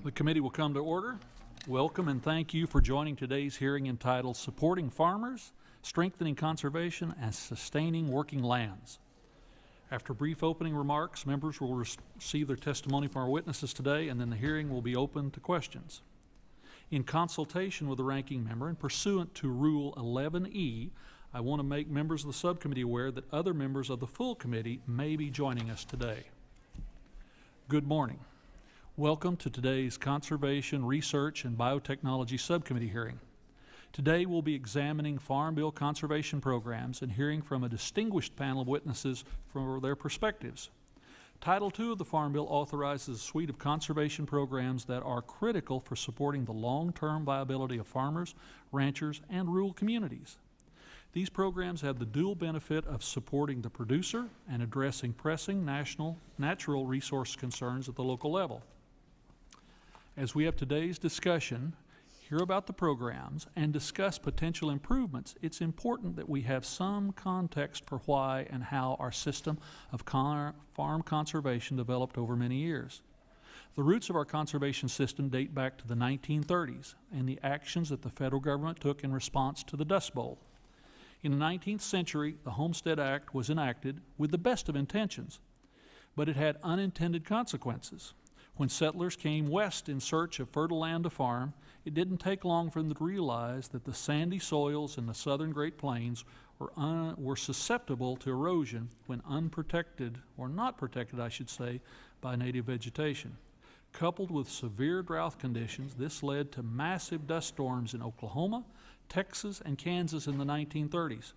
The committee will come to order. Welcome and thank you for joining today's hearing entitled Supporting Farmers, Strengthening Conservation, and Sustaining Working Lands. After brief opening remarks, members will receive their testimony from our witnesses today, and then the hearing will be open to questions. In consultation with the ranking member and pursuant to Rule 11E, I want to make members of the subcommittee aware that other members of the full committee may be joining us today. Good morning. Welcome to today's Conservation, Research, and Biotechnology Subcommittee hearing. Today we'll be examining Farm Bill conservation programs and hearing from a distinguished panel of witnesses for their perspectives. Title II of the Farm Bill authorizes a suite of conservation programs that are critical for supporting the long-term viability of farmers, ranchers, and rural communities. These programs have the dual benefit of supporting the producer and addressing pressing natural resource concerns at the local level. As we have today's discussion, hear about the programs, and discuss potential improvements, it's important that we have some context for why and how our system of farm conservation developed over many years. The roots of our conservation system date back to the 1930s and the actions that the federal government took in response to the Dust Bowl. In the 19th century, the Homestead Act was enacted with the best of intentions, but it had unintended consequences. When settlers came west in search of fertile land to farm, it didn't take long for them to realize that the sandy soils in the southern Great Plains were susceptible to erosion when unprotected, or not protected, I should say, by native vegetation. Coupled with severe drought conditions, this led to massive dust storms in Oklahoma, Texas, and Kansas in the 1930s.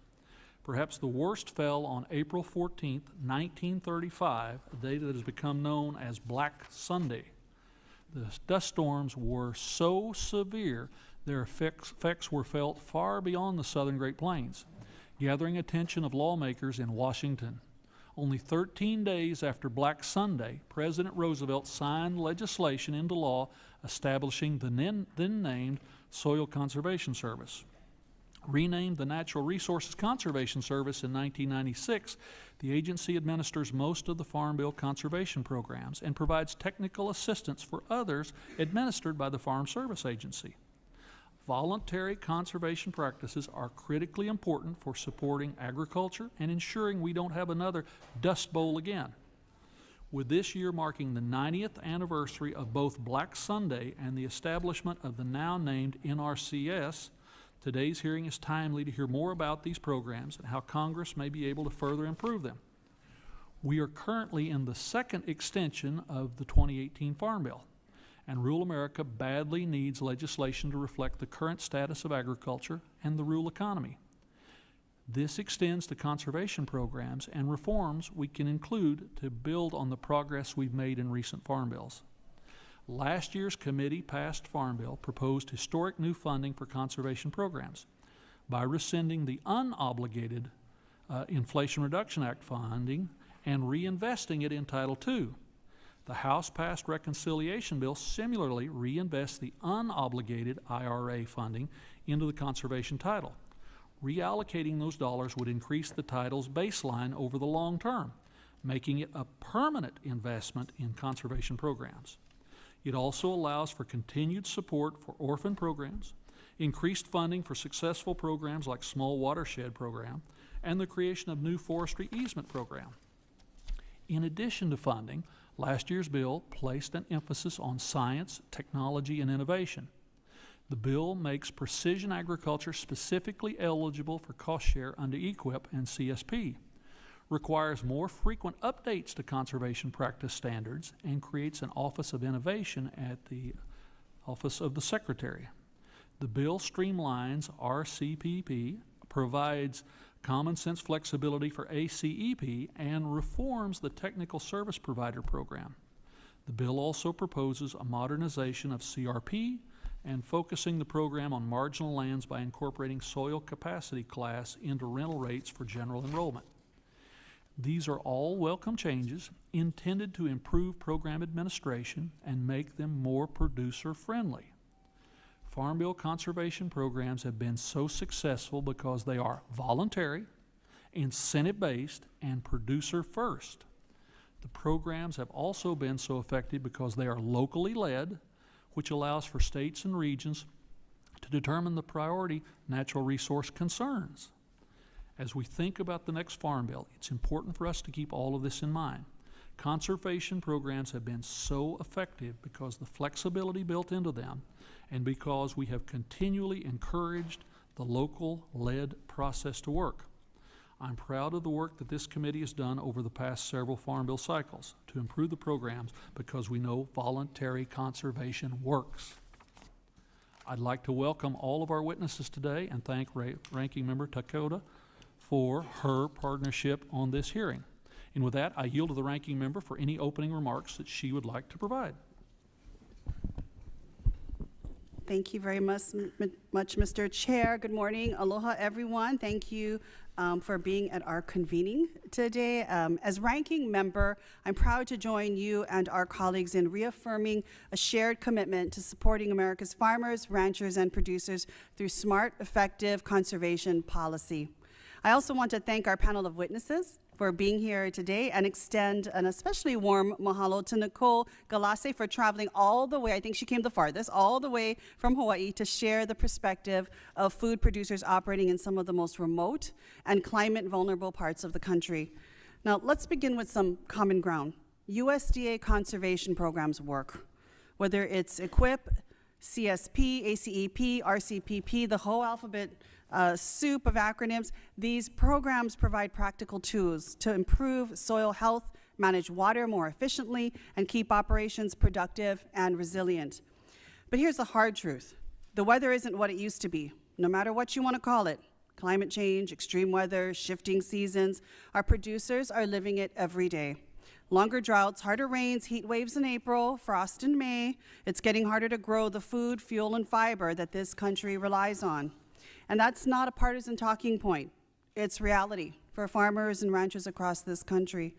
Perhaps the worst fell on April 14, 1935, a day that has become known as Black Sunday. The dust storms were so severe, their effects were felt far beyond the southern Great Plains, gathering attention of lawmakers in Washington. Only 13 days after Black Sunday, President Roosevelt signed legislation into law establishing the then named Soil Conservation Service. Renamed the Natural Resources Conservation Service in 1996, the agency administers most of the Farm Bill conservation programs and provides technical assistance for others administered by the Farm Service Agency. Voluntary conservation practices are critically important for supporting agriculture and ensuring we don't have another Dust Bowl again. With this year marking the 90th anniversary of both Black Sunday and the establishment of the now named NRCS, today's hearing is timely to hear more about these programs and how Congress may be able to further improve them. We are currently in the second extension of the 2018 Farm Bill, and rural America badly needs legislation to reflect the current status of agriculture and the rural economy. This extends to conservation programs and reforms we can include to build on the progress we've made in recent Farm Bills. Last year's committee-passed Farm Bill proposed historic new funding for conservation programs by rescinding the unobligated Inflation Reduction Act funding and reinvesting it in Title II. The House-passed reconciliation bill similarly reinvests the unobligated IRA funding into the conservation title. Reallocating those dollars would increase the title's baseline over the long term, making it a permanent investment in conservation programs. It also allows for continued support for orphan programs, increased funding for successful programs like Small Watershed program, and the creation of new forestry easement program. In addition to funding, last year's bill placed an emphasis on science, technology, and innovation. The bill makes precision agriculture specifically eligible for cost share under EQIP and CSP, requires more frequent updates to conservation practice standards, and creates an Office of Innovation at the Office of the Secretary. The bill streamlines RCPP, provides common sense flexibility for ACEP, and reforms the Technical Service Provider Program. The bill also proposes a modernization of CRP and focusing the program on marginal lands by incorporating soil capacity class into rental rates for general enrollment. These are all welcome changes intended to improve program administration and make them more producer-friendly. Farm Bill conservation programs have been so successful because they are voluntary, incentive-based, and producer-first. The programs have also been so effective because they are locally led, which allows for states and regions to determine the priority natural resource concerns. As we think about the next Farm Bill, it's important for us to keep all of this in mind. Conservation programs have been so effective because the flexibility built into them and because we have continually encouraged the local-led process to work. I'm proud of the work that this committee has done over the past several Farm Bill cycles to improve the programs because we know voluntary conservation works. I'd like to welcome all of our witnesses today and thank Ranking Member Takota for her partnership on this hearing. And with that, I yield to the Ranking Member for any opening remarks that she would like to provide. Thank you very much, Mr. Chair. Good morning. Aloha, everyone. Thank you for being at our convening today. As Ranking Member, I'm proud to join you and our colleagues in reaffirming a shared commitment to supporting America's farmers, ranchers, and producers through smart, effective conservation policy. I also want to thank our panel of witnesses for being here today and extend an especially warm mahalo to Nicole Galase for traveling all the way, I think she came the farthest, all the way from Hawaii to share the perspective of food producers operating in some of the most remote and climate vulnerable parts of the country. Now, let's begin with some common ground. USDA conservation programs work, whether it's EQIP, CSP, ACEP, RCPP, the whole alphabet soup of acronyms. These programs provide practical tools to improve soil health, manage water more efficiently, and keep operations productive and resilient. But here's the hard truth. The weather isn't what it used to be, no matter what you want to call it. Climate change, extreme weather, shifting seasons. Our producers are living it every day. Longer droughts, harder rains, heat waves in April, frost in May. It's getting harder to grow the food, fuel, and fiber that this country relies on. And that's not a partisan talking point. It's reality for farmers and ranchers across this country.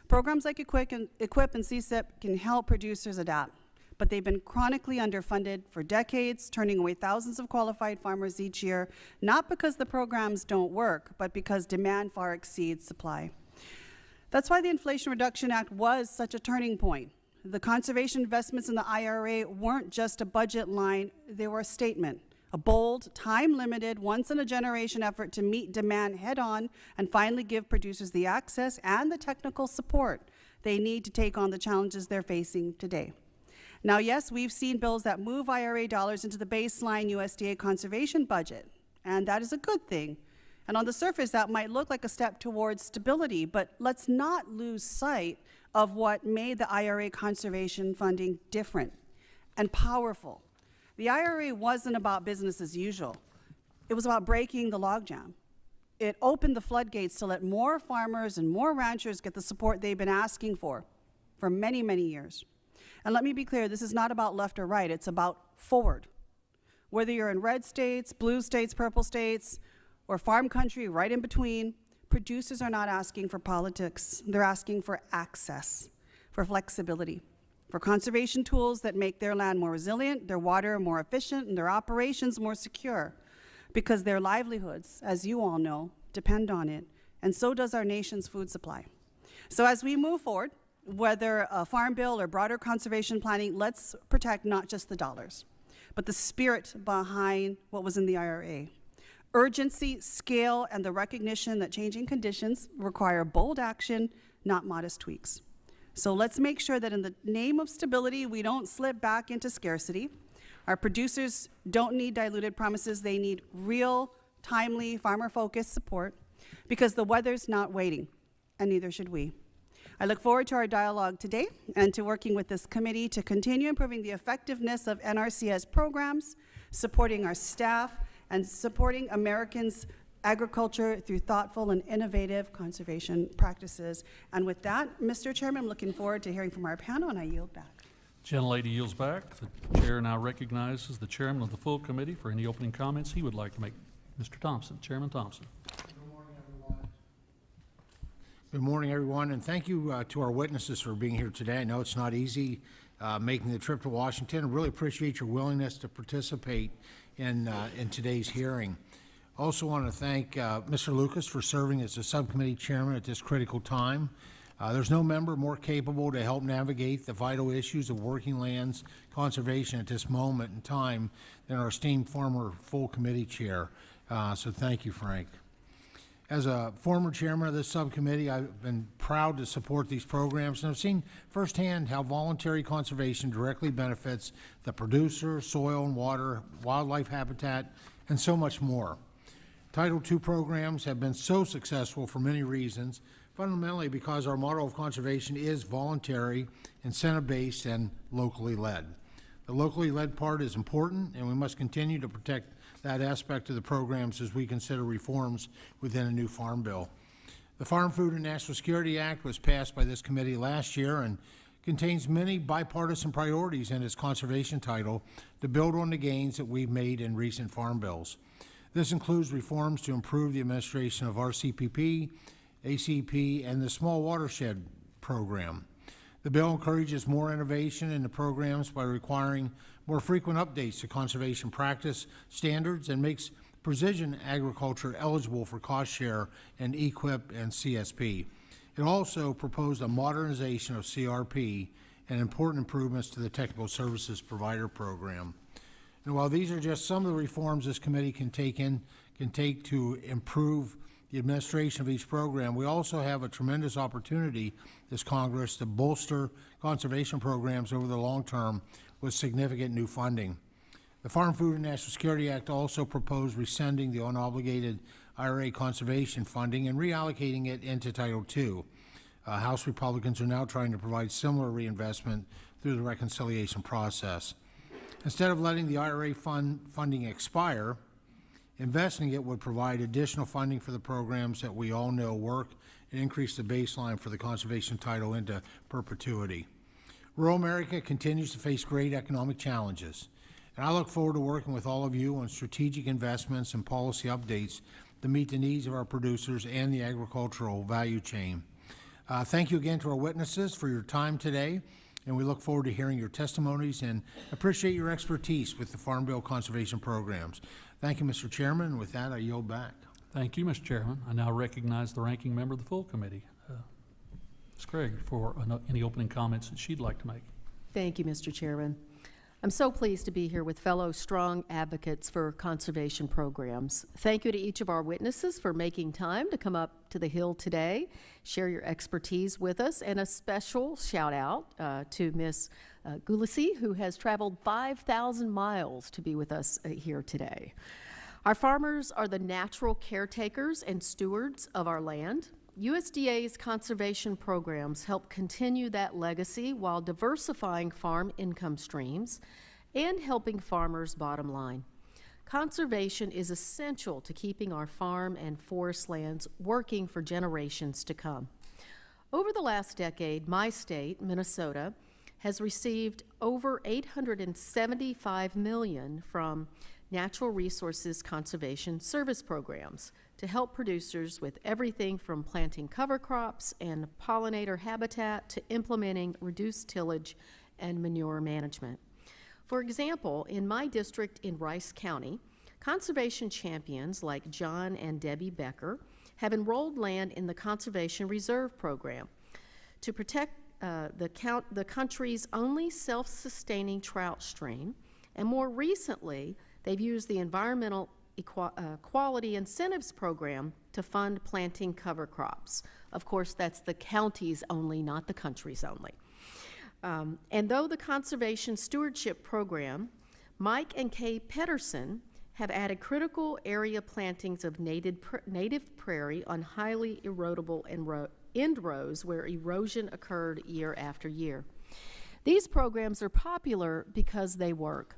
Programs like EQIP and CSIP can help producers adapt, but they've been chronically underfunded for decades, turning away thousands of qualified farmers each year, not because the programs don't work, but because demand far exceeds supply. That's why the Inflation Reduction Act was such a turning point. The conservation investments in the IRA weren't just a budget line, they were a statement. A bold, time-limited, once-in-a-generation effort to meet demand head-on and finally give producers the access and the technical support they need to take on the challenges they're facing today. Now, yes, we've seen bills that move IRA dollars into the baseline USDA conservation budget, and that is a good thing. And on the surface, that might look like a step towards stability, but let's not lose sight of what made the IRA conservation funding different and powerful. The IRA wasn't about business as usual. It was about breaking the logjam. It opened the floodgates to let more farmers and more ranchers get the support they've been asking for many, many years. And let me be clear, this is not about left or right, it's about forward. Whether you're in red states, blue states, purple states, or farm country right in between, producers are not asking for politics. They're asking for access, for flexibility, for conservation tools that make their land more resilient, their water more efficient, and their operations more secure, because their livelihoods, as you all know, depend on it, and so does our nation's food supply. So as we move forward, whether a farm bill or broader conservation planning, let's protect not just the dollars, but the spirit behind what was in the IRA. Urgency, scale, and the recognition that changing conditions require bold action, not modest tweaks. So let's make sure that in the name of stability, we don't slip back into scarcity. Our producers don't need diluted promises. They need real, timely, farmer-focused support because the weather's not waiting, and neither should we. I look forward to our dialogue today and to working with this committee to continue improving the effectiveness of NRCS programs, supporting our staff, and supporting Americans' agriculture through thoughtful and innovative conservation practices. And with that, Mr. Chairman, I'm looking forward to hearing from our panel, and I yield back. Gentlelady yields back. The chair now recognizes the chairman of the full committee for any opening comments he would like to make. Mr. Thompson, Chairman Thompson. Good morning, everyone. Good morning, everyone, and thank you to our witnesses for being here today. I know it's not easy making the trip to Washington. I really appreciate your willingness to participate in today's hearing. Also want to thank Mr. Lucas for serving as the subcommittee chairman at this critical time. There's no member more capable to help navigate the vital issues of working lands conservation at this moment in time than our esteemed former full committee chair. So thank you, Frank. As a former chairman of this subcommittee, I've been proud to support these programs, and I've seen firsthand how voluntary conservation directly benefits the producer, soil and water, wildlife habitat, and so much more. Title II programs have been so successful for many reasons, fundamentally because our model of conservation is voluntary, incentive-based, and locally led. The locally led part is important, and we must continue to protect that aspect of the programs as we consider reforms within a new farm bill. The Farm, Food, and National Security Act was passed by this committee last year and contains many bipartisan priorities in its conservation title to build on the gains that we've made in recent farm bills. This includes reforms to improve the administration of RCPP, ACP, and the Small Watershed program. The bill encourages more innovation in the programs by requiring more frequent updates to conservation practice standards and makes precision agriculture eligible for cost share and EQIP and CSP. It also proposed a modernization of CRP and important improvements to the Technical Services Provider Program. And while these are just some of the reforms this committee can take to improve the administration of each program, we also have a tremendous opportunity this Congress to bolster conservation programs over the long term with significant new funding. The Farm, Food, and National Security Act also proposed rescinding the unobligated IRA conservation funding and reallocating it into Title II. House Republicans are now trying to provide similar reinvestment through the reconciliation process. Instead of letting the IRA funding expire, investing it would provide additional funding for the programs that we all know work and increase the baseline for the conservation title into perpetuity. Rural America continues to face great economic challenges, and I look forward to working with all of you on strategic investments and policy updates to meet the needs of our producers and the agricultural value chain. Thank you again to our witnesses for your time today, and we look forward to hearing your testimonies and appreciate your expertise with the Farm Bill conservation programs. Thank you, Mr. Chairman, and with that, I yield back. Thank you, Mr. Chairman. I now recognize the ranking member of the full committee, Ms. Craig, for any opening comments that she'd like to make. Thank you, Mr. Chairman. I'm so pleased to be here with fellow strong advocates for conservation programs. Thank you to each of our witnesses for making time to come up to the Hill today, share your expertise with us, and a special shout out to Ms. Galase, who has traveled 5,000 miles to be with us here today. Our farmers are the natural caretakers and stewards of our land. USDA's conservation programs help continue that legacy while diversifying farm income streams and helping farmers' bottom line. Conservation is essential to keeping our farm and forest lands working for generations to come. Over the last decade, my state, Minnesota, has received over $875 million from Natural Resources Conservation Service Programs to help producers with everything from planting cover crops and pollinator habitat to implementing reduced tillage and manure management. For example, in my district in Rice County, conservation champions like John and Debbie Becker have enrolled land in the Conservation Reserve Program to protect the country's only self-sustaining trout stream, and more recently, they've used the Environmental Quality Incentives Program to fund planting cover crops. Of course, that's the county's only, not the country's only. And though the Conservation Stewardship Program, Mike and Kay Pedersen have added critical area plantings of native prairie on highly erodible end rows where erosion occurred year after year. These programs are popular because they work.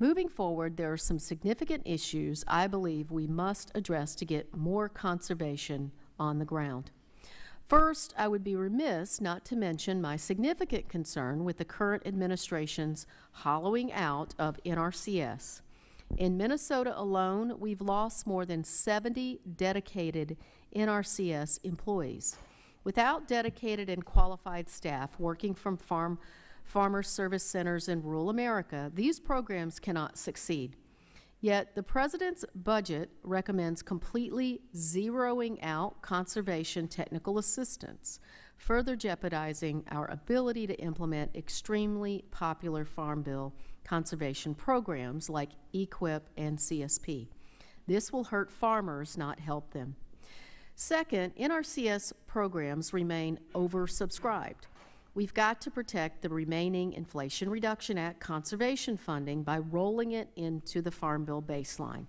Moving forward, there are some significant issues I believe we must address to get more conservation on the ground. First, I would be remiss not to mention my significant concern with the current administration's hollowing out of NRCS. In Minnesota alone, we've lost more than 70 dedicated NRCS employees. Without dedicated and qualified staff working from farmer service centers in rural America, these programs cannot succeed. Yet the President's budget recommends completely zeroing out conservation technical assistance further jeopardizing our ability to implement extremely popular Farm Bill conservation programs like EQIP and CSP. This will hurt farmers, not help them. Second, NRCS programs remain oversubscribed. We've got to protect the remaining Inflation Reduction Act conservation funding by rolling it into the Farm Bill baseline.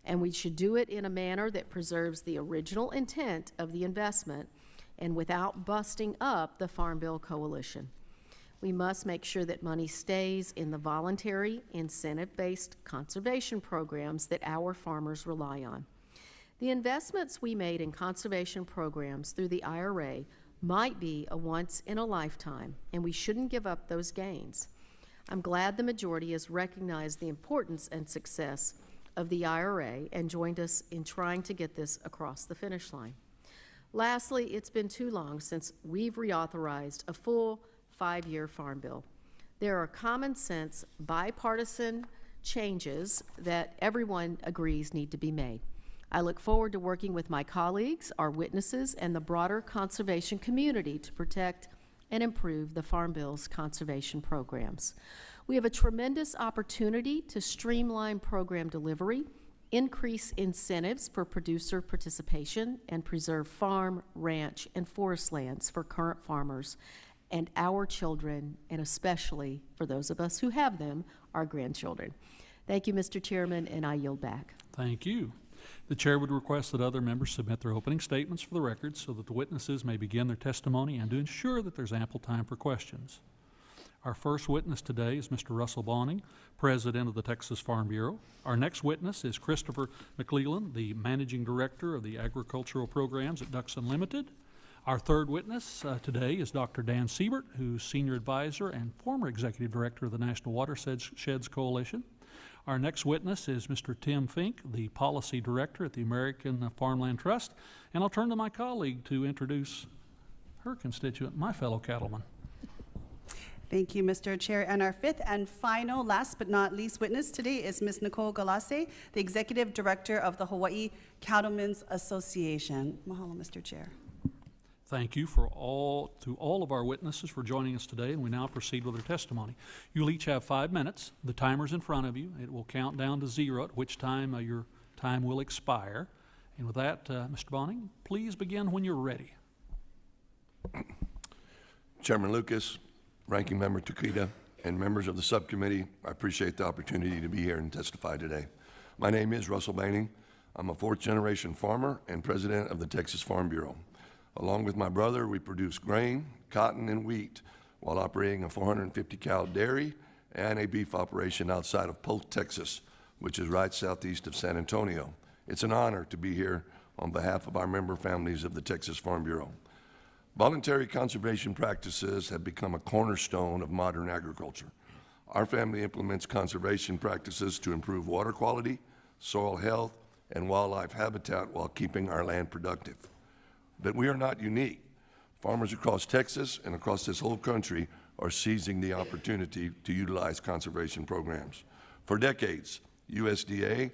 And we should do it in a manner that preserves the original intent of the investment and without busting up the Farm Bill coalition. We must make sure that money stays in the voluntary, incentive-based conservation programs that our farmers rely on. The investments we made in conservation programs through the IRA might be a once-in-a-lifetime, and we shouldn't give up those gains. I'm glad the majority has recognized the importance and success of the IRA and joined us in trying to get this across the finish line. Lastly, it's been too long since we've reauthorized a full 5-year Farm Bill. There are common sense, bipartisan changes that everyone agrees need to be made. I look forward to working with my colleagues, our witnesses, and the broader conservation community to protect and improve the Farm Bill's conservation programs. We have a tremendous opportunity to streamline program delivery, increase incentives for producer participation, and preserve farm, ranch, and forest lands for current farmers and our children, and especially for those of us who have them, our grandchildren. Thank you, Mr. Chairman, and I yield back. Thank you. The chair would request that other members submit their opening statements for the record so that the witnesses may begin their testimony and to ensure that there's ample time for questions. Our first witness today is Mr. Russell Boening, President of the Texas Farm Bureau. Our next witness is Christopher McLeland, the Managing Director of the Agricultural Programs at Ducks Unlimited. Our third witness today is Dr. Dan Sebert, who's Senior Advisor and former Executive Director of the National Watersheds Coalition. Our next witness is Mr. Tim Fink, the Policy Director at the American Farmland Trust. And I'll turn to my colleague to introduce her constituent, my fellow cattleman. Thank you, Mr. Chair. And our fifth and final, last but not least witness today is Ms. Nicole Galase, the Executive Director of the Hawaii Cattlemen's Association. Mahalo, Mr. Chair. Thank you to all of our witnesses for joining us today, and we now proceed with their testimony. You'll each have 5 minutes. The timer's in front of you. It will count down to 0, at which time your time will expire. And with that, Mr. Boening, please begin when you're ready. Chairman Lucas, Ranking Member Takeda, and members of the subcommittee, I appreciate the opportunity to be here and testify today. My name is Russell Boening. I'm a 4th-generation farmer and president of the Texas Farm Bureau. Along with my brother, we produce grain, cotton, and wheat while operating a 450-cow dairy and a beef operation outside of Polk, Texas, which is right southeast of San Antonio. It's an honor to be here on behalf of our member families of the Texas Farm Bureau. Voluntary conservation practices have become a cornerstone of modern agriculture. Our family implements conservation practices to improve water quality, soil health, and wildlife habitat while keeping our land productive. But we are not unique. Farmers across Texas and across this whole country are seizing the opportunity to utilize conservation programs. For decades, USDA,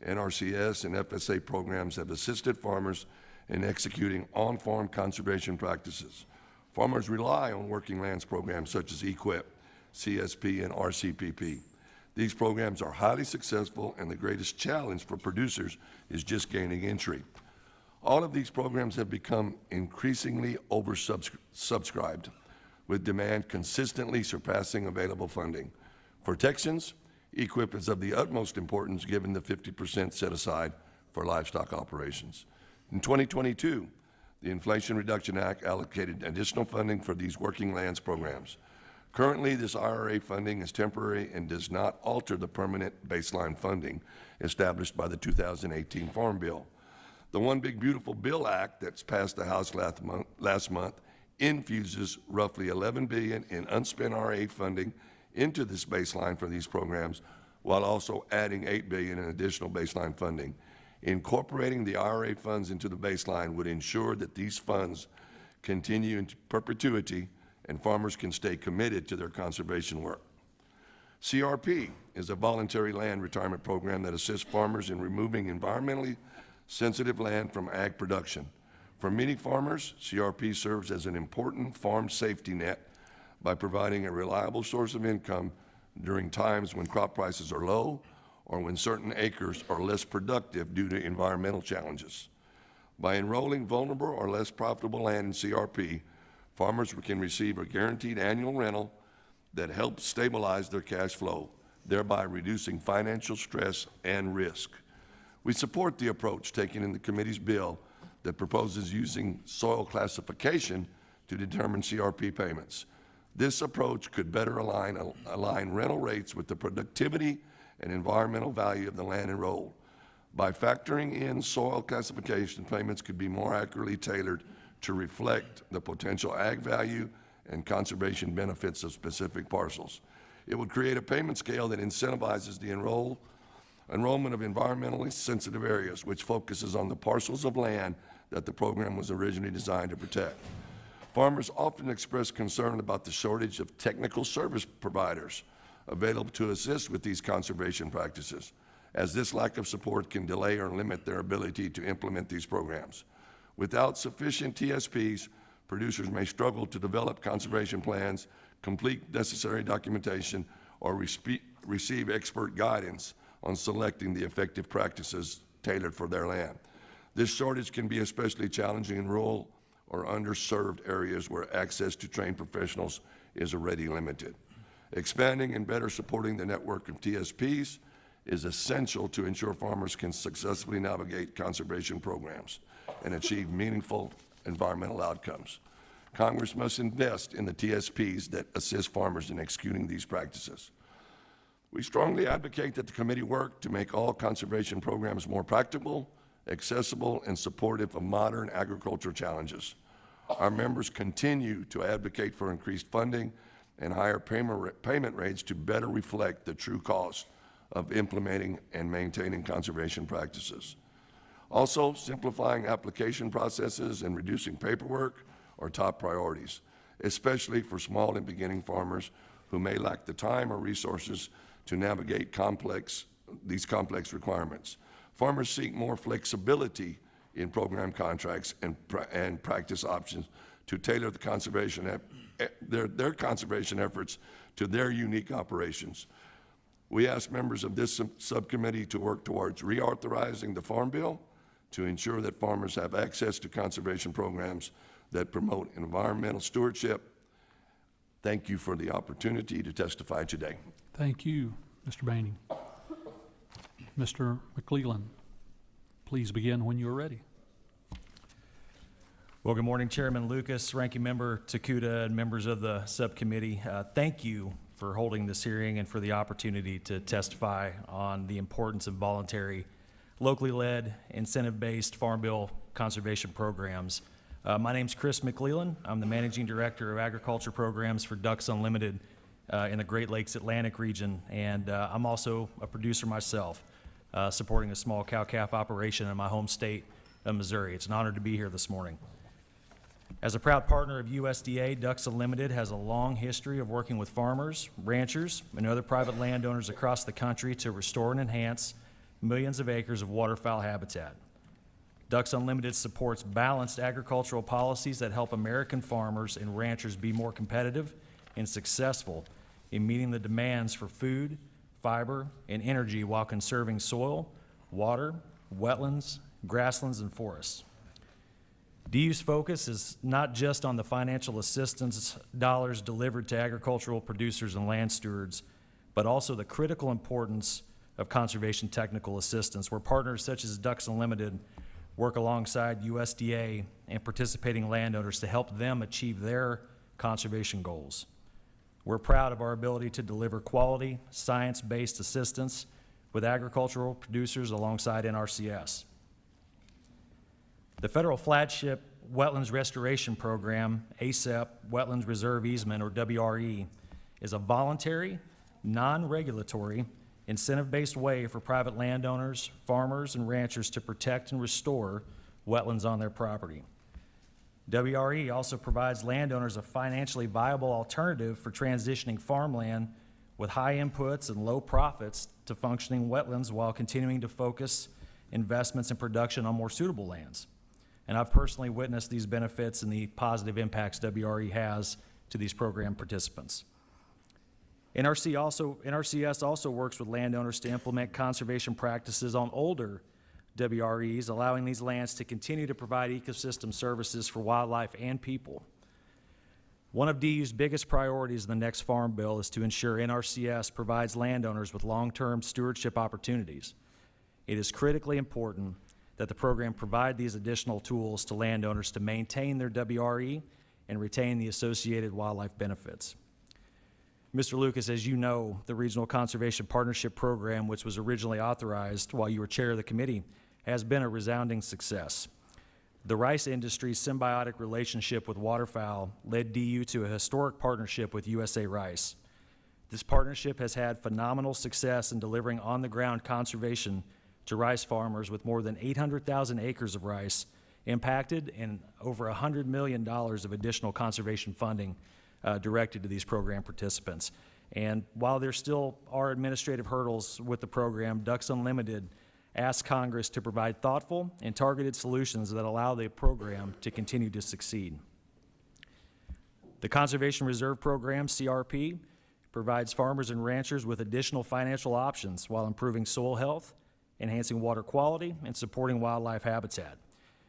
NRCS, and FSA programs have assisted farmers in executing on-farm conservation practices. Farmers rely on working lands programs such as EQIP, CSP, and RCPP. These programs are highly successful, and the greatest challenge for producers is just gaining entry. All of these programs have become increasingly oversubscribed, with demand consistently surpassing available funding. For Texans, EQIP is of the utmost importance given the 50% set aside for livestock operations. In 2022, the Inflation Reduction Act allocated additional funding for these working lands programs. Currently, this IRA funding is temporary and does not alter the permanent baseline funding established by the 2018 Farm Bill. The One Big Beautiful Bill Act that's passed the House last month infuses roughly $11 billion in unspent RA funding into this baseline for these programs, while also adding $8 billion in additional baseline funding. Incorporating the IRA funds into the baseline would ensure that these funds continue into perpetuity and farmers can stay committed to their conservation work. CRP is a voluntary land retirement program that assists farmers in removing environmentally sensitive land from ag production. For many farmers, CRP serves as an important farm safety net by providing a reliable source of income during times when crop prices are low or when certain acres are less productive due to environmental challenges. By enrolling vulnerable or less profitable land in CRP, farmers can receive a guaranteed annual rental that helps stabilize their cash flow, thereby reducing financial stress and risk. We support the approach taken in the committee's bill that proposes using soil classification to determine CRP payments. This approach could better align rental rates with the productivity and environmental value of the land enrolled. By factoring in soil classification, payments could be more accurately tailored to reflect the potential ag value and conservation benefits of specific parcels. It would create a payment scale that incentivizes the enrollment of environmentally sensitive areas, which focuses on the parcels of land that the program was originally designed to protect. Farmers often express concern about the shortage of technical service providers available to assist with these conservation practices, as this lack of support can delay or limit their ability to implement these programs. Without sufficient TSPs, producers may struggle to develop conservation plans, complete necessary documentation, or receive expert guidance on selecting the effective practices tailored for their land. This shortage can be especially challenging in rural or underserved areas where access to trained professionals is already limited. Expanding and better supporting the network of TSPs is essential to ensure farmers can successfully navigate conservation programs and achieve meaningful environmental outcomes. Congress must invest in the TSPs that assist farmers in executing these practices. We strongly advocate that the committee work to make all conservation programs more practical, accessible, and supportive of modern agricultural challenges. Our members continue to advocate for increased funding and higher payment rates to better reflect the true cost of implementing and maintaining conservation practices. Also, simplifying application processes and reducing paperwork are top priorities, especially for small and beginning farmers who may lack the time or resources to navigate these complex requirements. Farmers seek more flexibility in program contracts and practice options to tailor the their conservation efforts to their unique operations. We ask members of this subcommittee to work towards reauthorizing the Farm Bill to ensure that farmers have access to conservation programs that promote environmental stewardship. Thank you for the opportunity to testify today. Thank you, Mr. Boening. Mr. McLeland, please begin when you're ready. Well, good morning, Chairman Lucas, Ranking Member Takuda, and members of the subcommittee. Thank you for holding this hearing and for the opportunity to testify on the importance of voluntary, locally led, incentive-based Farm Bill conservation programs. My name's Chris McLeland. I'm the Managing Director of Agriculture Programs for Ducks Unlimited in the Great Lakes Atlantic region, and I'm also a producer myself, supporting a small cow-calf operation in my home state of Missouri. It's an honor to be here this morning. As a proud partner of USDA, Ducks Unlimited has a long history of working with farmers, ranchers, and other private landowners across the country to restore and enhance millions of acres of waterfowl habitat. Ducks Unlimited supports balanced agricultural policies that help American farmers and ranchers be more competitive and successful in meeting the demands for food, fiber, and energy while conserving soil, water, wetlands, grasslands, and forests. DU's focus is not just on the financial assistance dollars delivered to agricultural producers and land stewards, but also the critical importance of conservation technical assistance, where partners such as Ducks Unlimited work alongside USDA and participating landowners to help them achieve their conservation goals. We're proud of our ability to deliver quality, science-based assistance with agricultural producers alongside NRCS. The federal flagship Wetlands Restoration Program, ASEP, Wetlands Reserve Easement, or WRE, is a voluntary, non-regulatory, incentive-based way for private landowners, farmers, and ranchers to protect and restore wetlands on their property. WRE also provides landowners a financially viable alternative for transitioning farmland with high inputs and low profits to functioning wetlands while continuing to focus investments in production on more suitable lands. and I've personally witnessed these benefits and the positive impacts WRE has to these program participants. NRCS also works with landowners to implement conservation practices on older WREs, allowing these lands to continue to provide ecosystem services for wildlife and people. One of DU's biggest priorities in the next Farm Bill is to ensure NRCS provides landowners with long-term stewardship opportunities. It is critically important that the program provide these additional tools to landowners to maintain their WRE and retain the associated wildlife benefits. Mr. Lucas, as you know, the Regional Conservation Partnership Program, which was originally authorized while you were chair of the committee, has been a resounding success. The rice industry's symbiotic relationship with waterfowl led DU to a historic partnership with USA Rice. This partnership has had phenomenal success in delivering on-the-ground conservation to rice farmers, with more than 800,000 acres of rice impacted and over $100 million of additional conservation funding directed to these program participants. And while there still are administrative hurdles with the program, Ducks Unlimited asked Congress to provide thoughtful and targeted solutions that allow the program to continue to succeed. The Conservation Reserve Program, CRP, provides farmers and ranchers with additional financial options while improving soil health, enhancing water quality, and supporting wildlife habitat.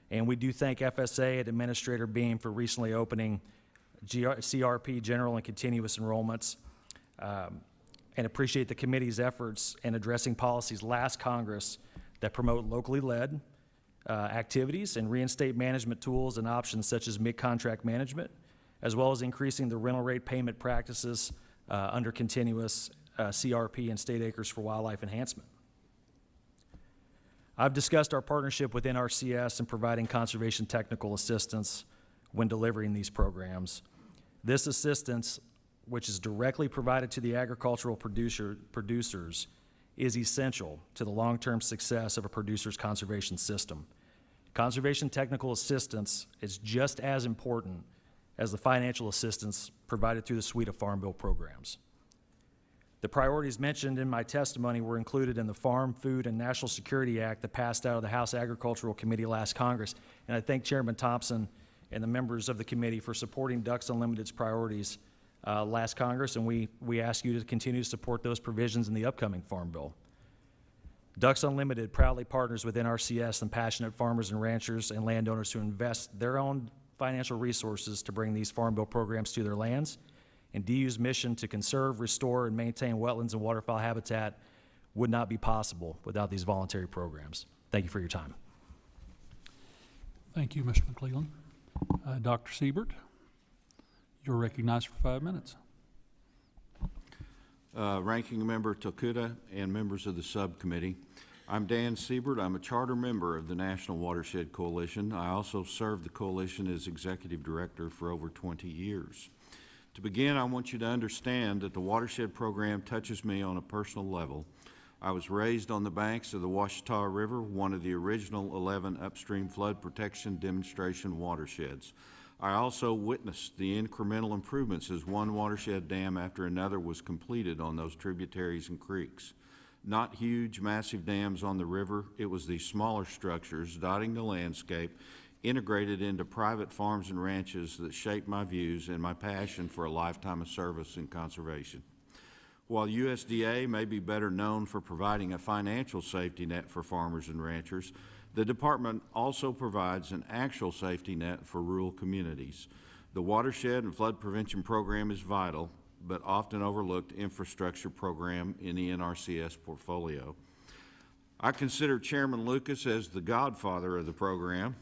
And we do thank FSA and Administrator Beam for recently opening CRP general and continuous enrollments, and appreciate the committee's efforts in addressing policies last Congress that promote locally led activities and reinstate management tools and options such as mid-contract management, as well as increasing the rental rate payment practices under continuous CRP and state acres for wildlife enhancement. I've discussed our partnership with NRCS in providing conservation technical assistance when delivering these programs. This assistance, which is directly provided to the agricultural producers, is essential to the long-term success of a producer's conservation system. Conservation technical assistance is just as important as the financial assistance provided through the suite of Farm Bill programs. The priorities mentioned in my testimony were included in the Farm, Food, and National Security Act that passed out of the House Agricultural Committee last Congress, and I thank Chairman Thompson and the members of the committee for supporting Ducks Unlimited's priorities last Congress, and we ask you to continue to support those provisions in the upcoming Farm Bill. Ducks Unlimited proudly partners with NRCS and passionate farmers and ranchers and landowners who invest their own financial resources to bring these Farm Bill programs to their lands, and DU's mission to conserve, restore, and maintain wetlands and waterfowl habitat would not be possible without these voluntary programs. Thank you for your time. Thank you, Mr. McLeland. Dr. Sebert, you're recognized for 5 minutes. Ranking Member Tokuda and members of the subcommittee, I'm Dan Sebert. I'm a charter member of the National Watershed Coalition. I also served the coalition as executive director for over 20 years. To begin, I want you to understand that the Watershed program touches me on a personal level. I was raised on the banks of the Washita River, one of the original 11 upstream flood protection demonstration watersheds. I also witnessed the incremental improvements as one watershed dam after another was completed on those tributaries and creeks. Not huge, massive dams on the river, it was these smaller structures dotting the landscape, integrated into private farms and ranches, that shaped my views and my passion for a lifetime of service and conservation. While USDA may be better known for providing a financial safety net for farmers and ranchers, the department also provides an actual safety net for rural communities. The Watershed and Flood Prevention Program is vital, but often overlooked infrastructure program in the NRCS portfolio. I consider Chairman Lucas as the godfather of the program,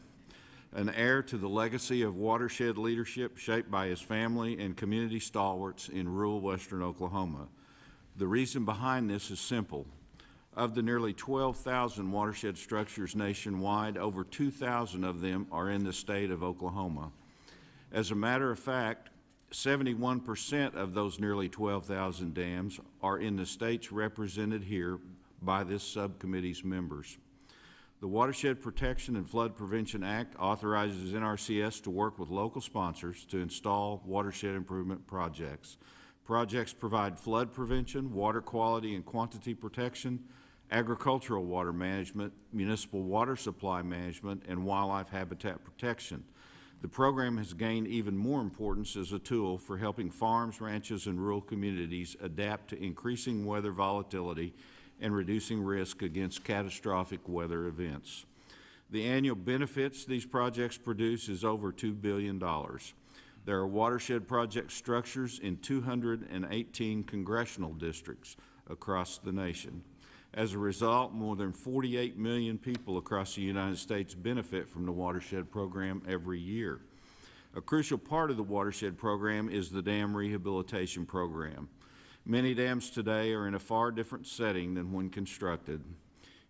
an heir to the legacy of watershed leadership shaped by his family and community stalwarts in rural western Oklahoma. The reason behind this is simple. Of the nearly 12,000 watershed structures nationwide, over 2,000 of them are in the state of Oklahoma. As a matter of fact, 71% of those nearly 12,000 dams are in the states represented here by this subcommittee's members. The Watershed Protection and Flood Prevention Act authorizes NRCS to work with local sponsors to install watershed improvement projects. Projects provide flood prevention, water quality and quantity protection, agricultural water management, municipal water supply management, and wildlife habitat protection. The program has gained even more importance as a tool for helping farms, ranches, and rural communities adapt to increasing weather volatility and reducing risk against catastrophic weather events. The annual benefits these projects produce is over $2 billion. There are watershed project structures in 218 congressional districts across the nation. As a result, more than 48 million people across the United States benefit from the Watershed program every year. A crucial part of the Watershed program is the dam rehabilitation program. Many dams today are in a far different setting than when constructed.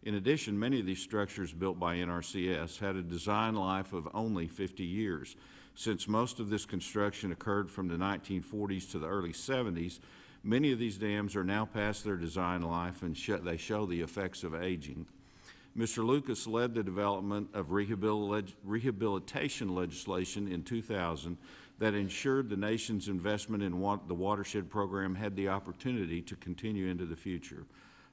In addition, many of these structures built by NRCS had a design life of only 50 years. Since most of this construction occurred from the 1940s to the early 70s, many of these dams are now past their design life and they show the effects of aging. Mr. Lucas led the development of rehabilitation legislation in 2000 that ensured the nation's investment in the Watershed program had the opportunity to continue into the future.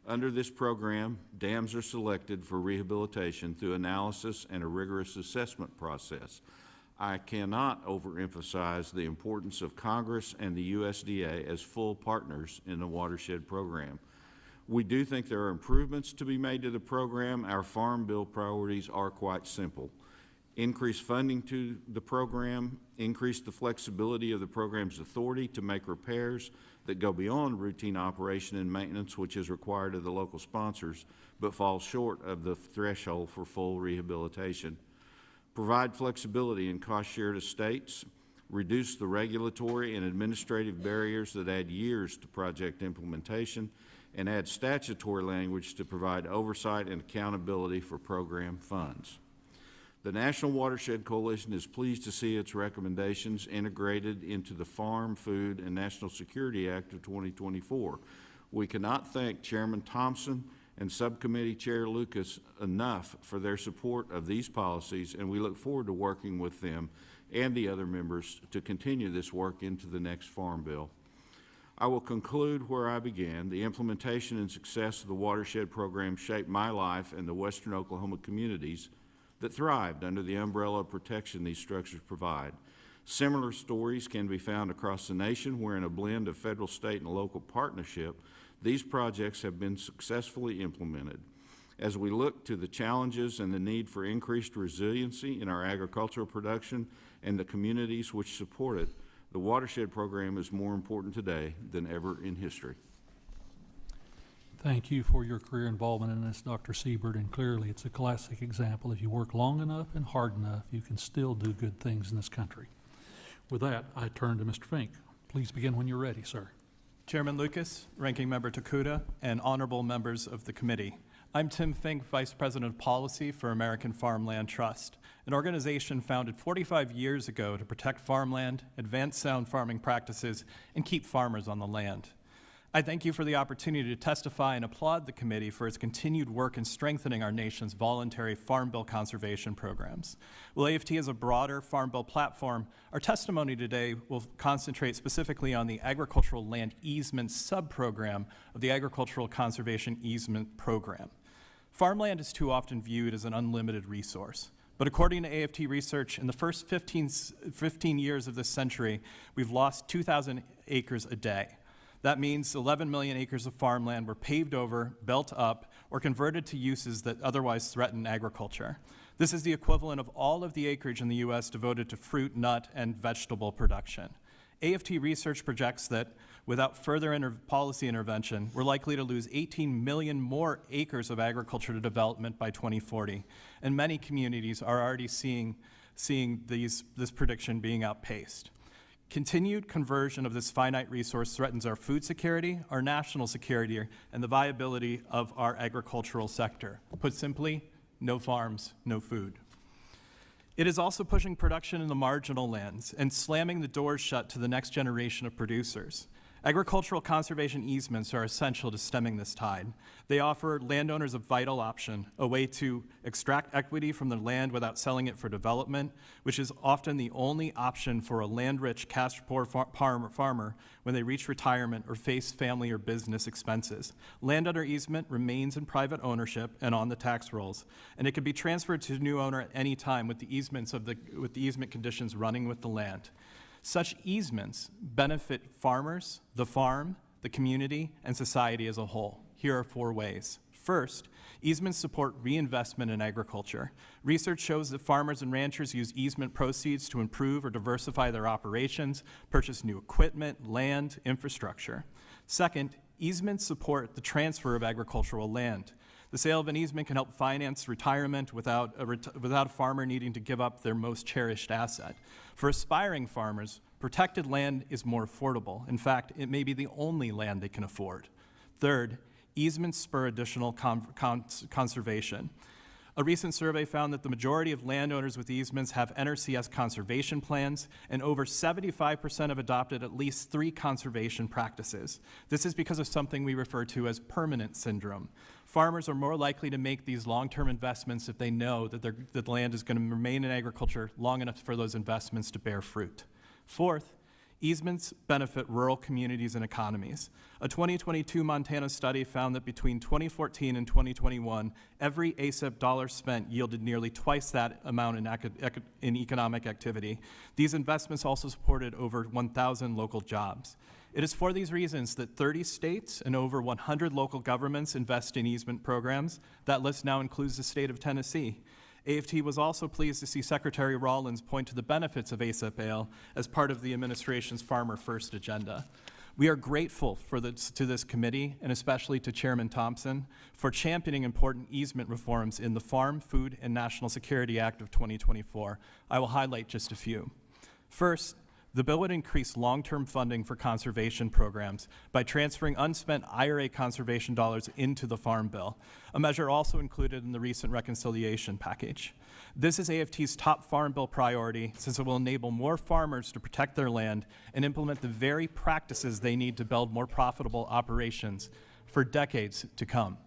Under this program, dams are selected for rehabilitation through analysis and a rigorous assessment process. I cannot overemphasize the importance of Congress and the USDA as full partners in the Watershed program. We do think there are improvements to be made to the program. Our Farm Bill priorities are quite simple. Increase funding to the program, increase the flexibility of the program's authority to make repairs that go beyond routine operation and maintenance, which is required of the local sponsors, but falls short of the threshold for full rehabilitation. Provide flexibility in cost share to states, reduce the regulatory and administrative barriers that add years to project implementation, and add statutory language to provide oversight and accountability for program funds. The National Watershed Coalition is pleased to see its recommendations integrated into the Farm, Food, and National Security Act of 2024. We cannot thank Chairman Thompson and Subcommittee Chair Lucas enough for their support of these policies, and we look forward to working with them and the other members to continue this work into the next Farm Bill. I will conclude where I began. The implementation and success of the Watershed program shaped my life and the Western Oklahoma communities that thrived under the umbrella of protection these structures provide. Similar stories can be found across the nation where, in a blend of federal, state, and local partnership, these projects have been successfully implemented. As we look to the challenges and the need for increased resiliency in our agricultural production and the communities which support it, the Watershed program is more important today than ever in history. Thank you for your career involvement in this, Dr. Sebert, and clearly it's a classic example. If you work long enough and hard enough, you can still do good things in this country. With that, I turn to Mr. Fink. Please begin when you're ready, sir. Chairman Lucas, Ranking Member Takuda, and honorable members of the committee. I'm Tim Fink, Vice President of Policy for American Farmland Trust, an organization founded 45 years ago to protect farmland, advance sound farming practices, and keep farmers on the land. I thank you for the opportunity to testify and applaud the committee for its continued work in strengthening our nation's voluntary Farm Bill conservation programs. While AFT is a broader Farm Bill platform, our testimony today will concentrate specifically on the Agricultural Land Easement sub-program of the Agricultural Conservation Easement Program. Farmland is too often viewed as an unlimited resource. But according to AFT research, in the first 15 years of this century, we've lost 2,000 acres a day. That means 11 million acres of farmland were paved over, built up, or converted to uses that otherwise threaten agriculture. This is the equivalent of all of the acreage in the U.S. devoted to fruit, nut, and vegetable production. AFT research projects that without further policy intervention, we're likely to lose 18 million more acres of agriculture development by 2040, and many communities are already seeing this prediction being outpaced. Continued conversion of this finite resource threatens our food security, our national security, and the viability of our agricultural sector. Put simply, no farms, no food. It is also pushing production in the marginal lands and slamming the doors shut to the next generation of producers. Agricultural conservation easements are essential to stemming this tide. They offer landowners a vital option, a way to extract equity from their land without selling it for development, which is often the only option for a land-rich, cash-poor farmer when they reach retirement or face family or business expenses. Land under easement remains in private ownership and on the tax rolls, and it can be transferred to a new owner at any time with the easement conditions running with the land. Such easements benefit farmers, the farm, the community, and society as a whole. Here are 4 ways. First, easements support reinvestment in agriculture. Research shows that farmers and ranchers use easement proceeds to improve or diversify their operations, purchase new equipment, land, infrastructure. Second, easements support the transfer of agricultural land. The sale of an easement can help finance retirement without a farmer needing to give up their most cherished asset. For aspiring farmers, protected land is more affordable. In fact, it may be the only land they can afford. Third, easements spur additional conservation. A recent survey found that the majority of landowners with easements have NRCS conservation plans, and over 75% have adopted at least 3 conservation practices. This is because of something we refer to as permanent syndrome. Farmers are more likely to make these long-term investments if they know that the land is going to remain in agriculture long enough for those investments to bear fruit. Fourth, easements benefit rural communities and economies. A 2022 Montana study found that between 2014 and 2021, every ASIP dollar spent yielded nearly twice that amount in economic activity. These investments also supported over 1,000 local jobs. It is for these reasons that 30 states and over 100 local governments invest in easement programs. That list now includes the state of Tennessee. AFT was also pleased to see Secretary Rawlins point to the benefits of ASIP-AL as part of the administration's Farmer First agenda. We are grateful to this committee, and especially to Chairman Thompson, for championing important easement reforms in the Farm, Food, and National Security Act of 2024. I will highlight just a few. First, the bill would increase long-term funding for conservation programs by transferring unspent IRA conservation dollars into the Farm Bill, a measure also included in the recent reconciliation package. This is AFT's top Farm Bill priority, since it will enable more farmers to protect their land and implement the very practices they need to build more profitable operations for decades to come.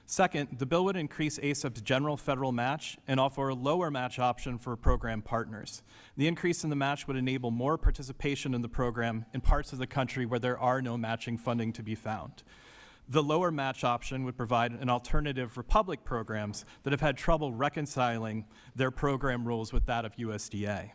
Second, the bill would increase ASIP's general federal match and offer a lower match option for program partners. The increase in the match would enable more participation in the program in parts of the country where there are no matching funding to be found. The lower match option would provide an alternative for public programs that have had trouble reconciling their program rules with that of USDA.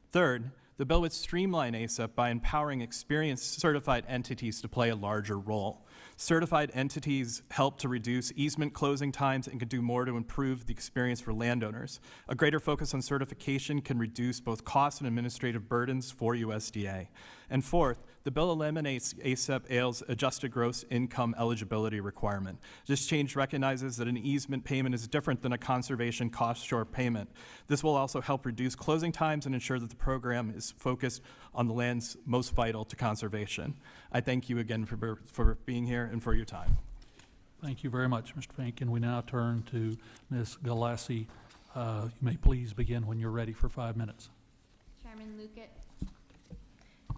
Third, the bill would streamline ASIP by empowering experienced certified entities to play a larger role. Certified entities help to reduce easement closing times and can do more to improve the experience for landowners. A greater focus on certification can reduce both costs and administrative burdens for USDA. And fourth, the bill eliminates ASIP-AL's adjusted gross income eligibility requirement. This change recognizes that an easement payment is different than a conservation cost share payment. This will also help reduce closing times and ensure that the program is focused on the lands most vital to conservation. I thank you again for being here and for your time. Thank you very much, Mr. Fink. And we now turn to Ms. Galase. You may please begin when you're ready for 5 minutes.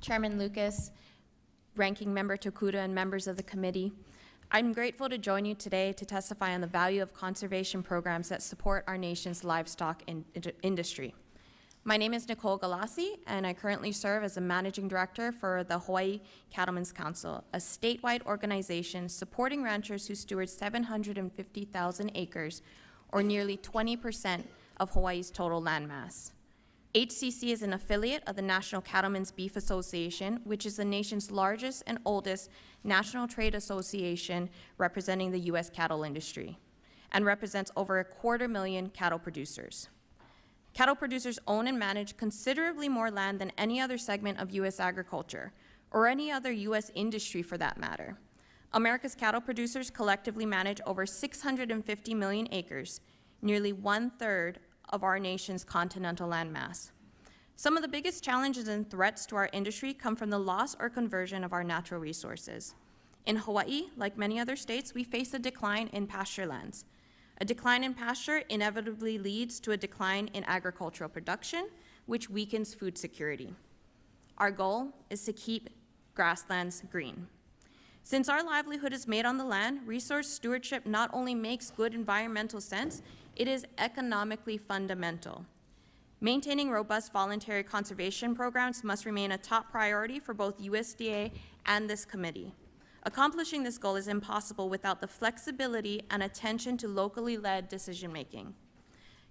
Chairman Lucas, Ranking Member Tokuda, and members of the committee, I'm grateful to join you today to testify on the value of conservation programs that support our nation's livestock industry. My name is Nicole Galase, and I currently serve as the Managing Director for the Hawaii Cattlemen's Council, a statewide organization supporting ranchers who steward 750,000 acres, or nearly 20% of Hawaii's total landmass. HCC is an affiliate of the National Cattlemen's Beef Association, which is the nation's largest and oldest national trade association representing the U.S. cattle industry, and represents over 250,000 cattle producers. Cattle producers own and manage considerably more land than any other segment of U.S. agriculture, or any other U.S. industry for that matter. America's cattle producers collectively manage over 650 million acres, nearly 1/3 of our nation's continental landmass. Some of the biggest challenges and threats to our industry come from the loss or conversion of our natural resources. In Hawaii, like many other states, we face a decline in pasture lands. A decline in pasture inevitably leads to a decline in agricultural production, which weakens food security. Our goal is to keep grasslands green. Since our livelihood is made on the land, resource stewardship not only makes good environmental sense, it is economically fundamental. Maintaining robust voluntary conservation programs must remain a top priority for both USDA and this committee. Accomplishing this goal is impossible without the flexibility and attention to locally led decision-making.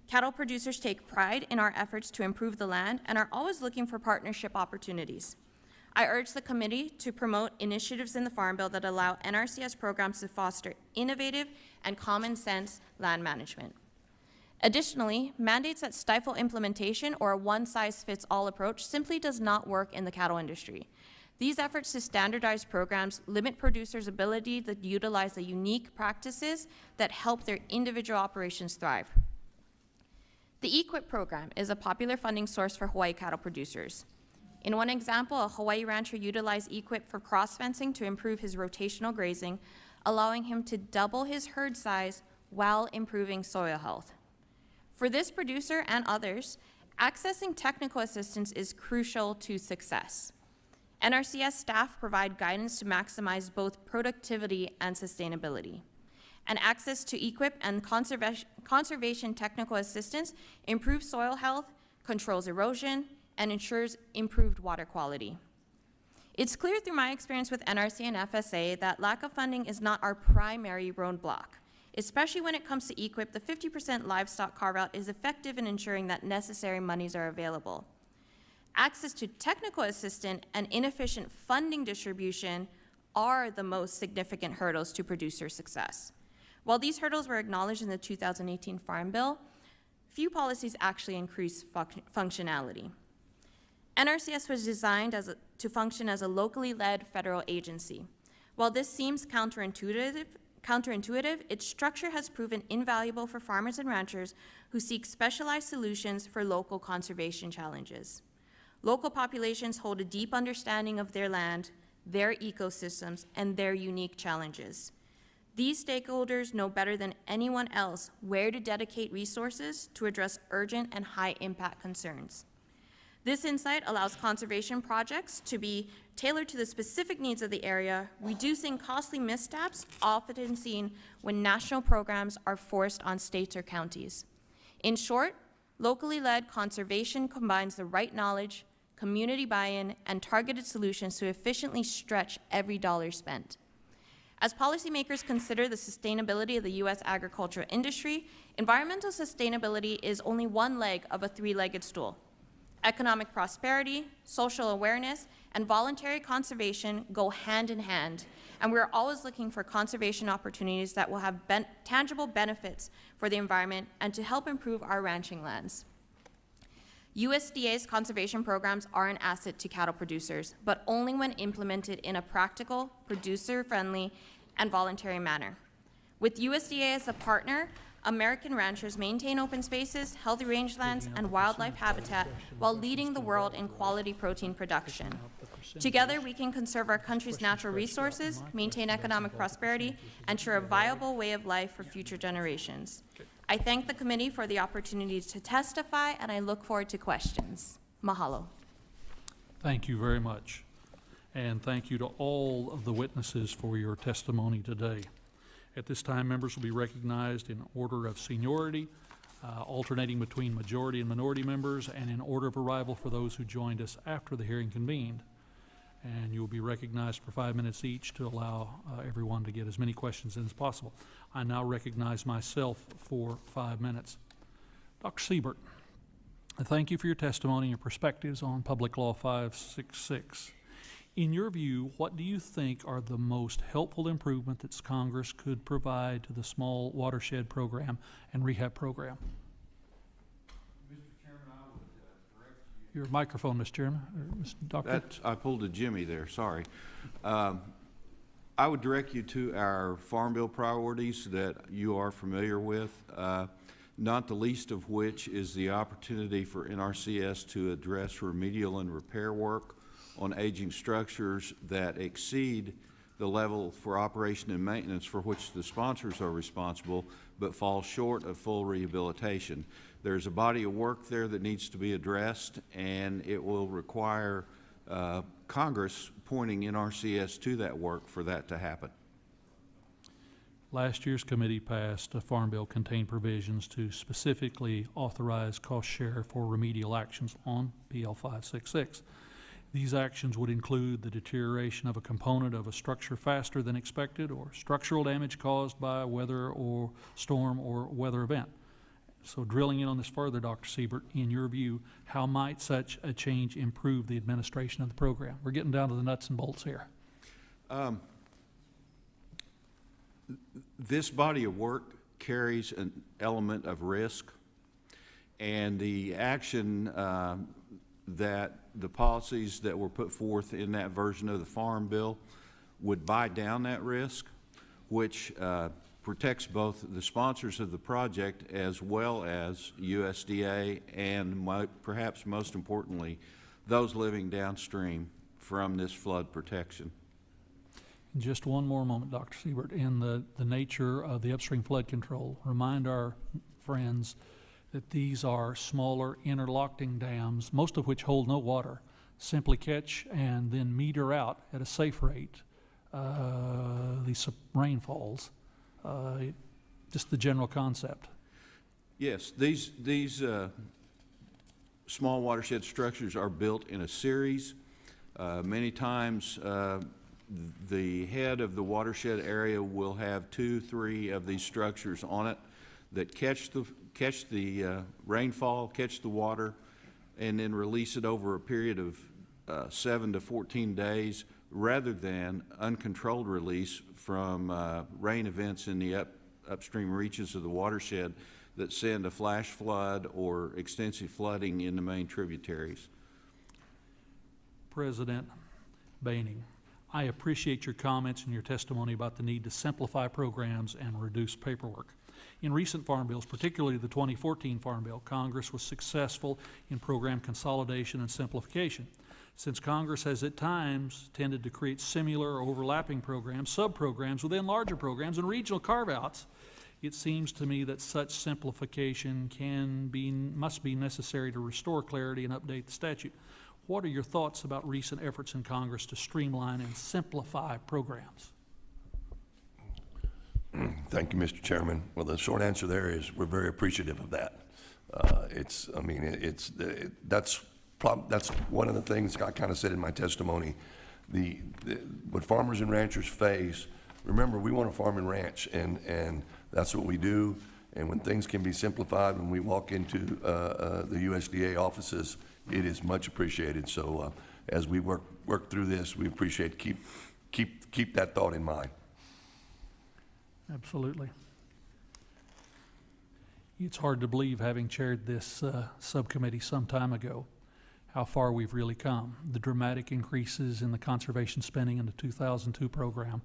Cattle producers take pride in our efforts to improve the land and are always looking for partnership opportunities. I urge the committee to promote initiatives in the Farm Bill that allow NRCS programs to foster innovative and common sense land management. Additionally, mandates that stifle implementation or a one-size-fits-all approach simply does not work in the cattle industry. These efforts to standardize programs limit producers' ability to utilize the unique practices that help their individual operations thrive. The EQIP program is a popular funding source for Hawaii cattle producers. In one example, a Hawaii rancher utilized EQIP for cross-fencing to improve his rotational grazing, allowing him to double his herd size while improving soil health. For this producer and others, accessing technical assistance is crucial to success. NRCS staff provide guidance to maximize both productivity and sustainability. And access to EQIP and conservation technical assistance improves soil health, controls erosion, and ensures improved water quality. It's clear through my experience with NRC and FSA that lack of funding is not our primary roadblock. Especially when it comes to EQIP, the 50% livestock carve-out is effective in ensuring that necessary monies are available. Access to technical assistance and inefficient funding distribution are the most significant hurdles to producer success. While these hurdles were acknowledged in the 2018 Farm Bill, few policies actually increase functionality. NRCS was designed to function as a locally led federal agency. While this seems counterintuitive, its structure has proven invaluable for farmers and ranchers who seek specialized solutions for local conservation challenges. Local populations hold a deep understanding of their land, their ecosystems, and their unique challenges. These stakeholders know better than anyone else where to dedicate resources to address urgent and high-impact concerns. This insight allows conservation projects to be tailored to the specific needs of the area, reducing costly missteps often seen when national programs are forced on states or counties. In short, locally led conservation combines the right knowledge, community buy-in, and targeted solutions to efficiently stretch every dollar spent. As policymakers consider the sustainability of the U.S. agricultural industry, environmental sustainability is only one leg of a three-legged stool. Economic prosperity, social awareness, and voluntary conservation go hand in hand, and we're always looking for conservation opportunities that will have tangible benefits for the environment and to help improve our ranching lands. USDA's conservation programs are an asset to cattle producers, but only when implemented in a practical, producer-friendly, and voluntary manner. With USDA as a partner, American ranchers maintain open spaces, healthy rangelands, and wildlife habitat while leading the world in quality protein production. Together, we can conserve our country's natural resources, maintain economic prosperity, and ensure a viable way of life for future generations. I thank the committee for the opportunity to testify, and I look forward to questions. Mahalo. Thank you very much. And thank you to all of the witnesses for your testimony today. At this time, members will be recognized in order of seniority, alternating between majority and minority members, and in order of arrival for those who joined us after the hearing convened. And you will be recognized for 5 minutes each to allow everyone to get as many questions in as possible. I now recognize myself for 5 minutes. Dr. Sebert, thank you for your testimony and your perspectives on Public Law 566. In your view, what do you think are the most helpful improvements that Congress could provide to the small watershed program and rehab program? Mr. Chairman, I would direct you. Your microphone, Mr. Chairman, or Mr. Doctor. I pulled a Jimmy there, sorry. I would direct you to our Farm Bill priorities that you are familiar with, not the least of which is the opportunity for NRCS to address remedial and repair work on aging structures that exceed the level for operation and maintenance for which the sponsors are responsible, but fall short of full rehabilitation. There's a body of work there that needs to be addressed, and it will require Congress pointing NRCS to that work for that to happen. Last year's committee passed a farm bill contained provisions to specifically authorize cost share for remedial actions on PL 566. These actions would include the deterioration of a component of a structure faster than expected, or structural damage caused by weather or storm or weather event. So drilling in on this further, Dr. Sebert, in your view, how might such a change improve the administration of the program? We're getting down to the nuts and bolts here. This body of work carries an element of risk, and the action that the policies that were put forth in that version of the Farm Bill would buy down that risk, which protects both the sponsors of the project as well as USDA and perhaps most importantly, those living downstream from this flood protection. Just one more moment, Dr. Sebert. In the nature of the upstream flood control, remind our friends that these are smaller interlocking dams, most of which hold no water, simply catch and then meter out at a safe rate these rainfalls. Just the general concept. Yes, these small watershed structures are built in a series. Many times the head of the watershed area will have 2, 3 of these structures on it that catch the rainfall, catch the water, and then release it over a period of 7 to 14 days, rather than uncontrolled release from rain events in the upstream reaches of the watershed that send a flash flood or extensive flooding in the main tributaries. President Boening, I appreciate your comments and your testimony about the need to simplify programs and reduce paperwork. In recent farm bills, particularly the 2014 Farm Bill, Congress was successful in program consolidation and simplification. Since Congress has at times tended to create similar or overlapping programs, sub-programs within larger programs, and regional carve-outs, it seems to me that such simplification must be necessary to restore clarity and update the statute. What are your thoughts about recent efforts in Congress to streamline and simplify programs? Thank you, Mr. Chairman. Well, the short answer there is we're very appreciative of that. That's one of the things I kind of said in my testimony. What farmers and ranchers face, remember, we want to farm and ranch, and that's what we do. And when things can be simplified, when we walk into the USDA offices, it is much appreciated. So as we work through this, we appreciate keep that thought in mind. Absolutely. It's hard to believe, having chaired this subcommittee some time ago, how far we've really come. The dramatic increases in the conservation spending in the 2002 program,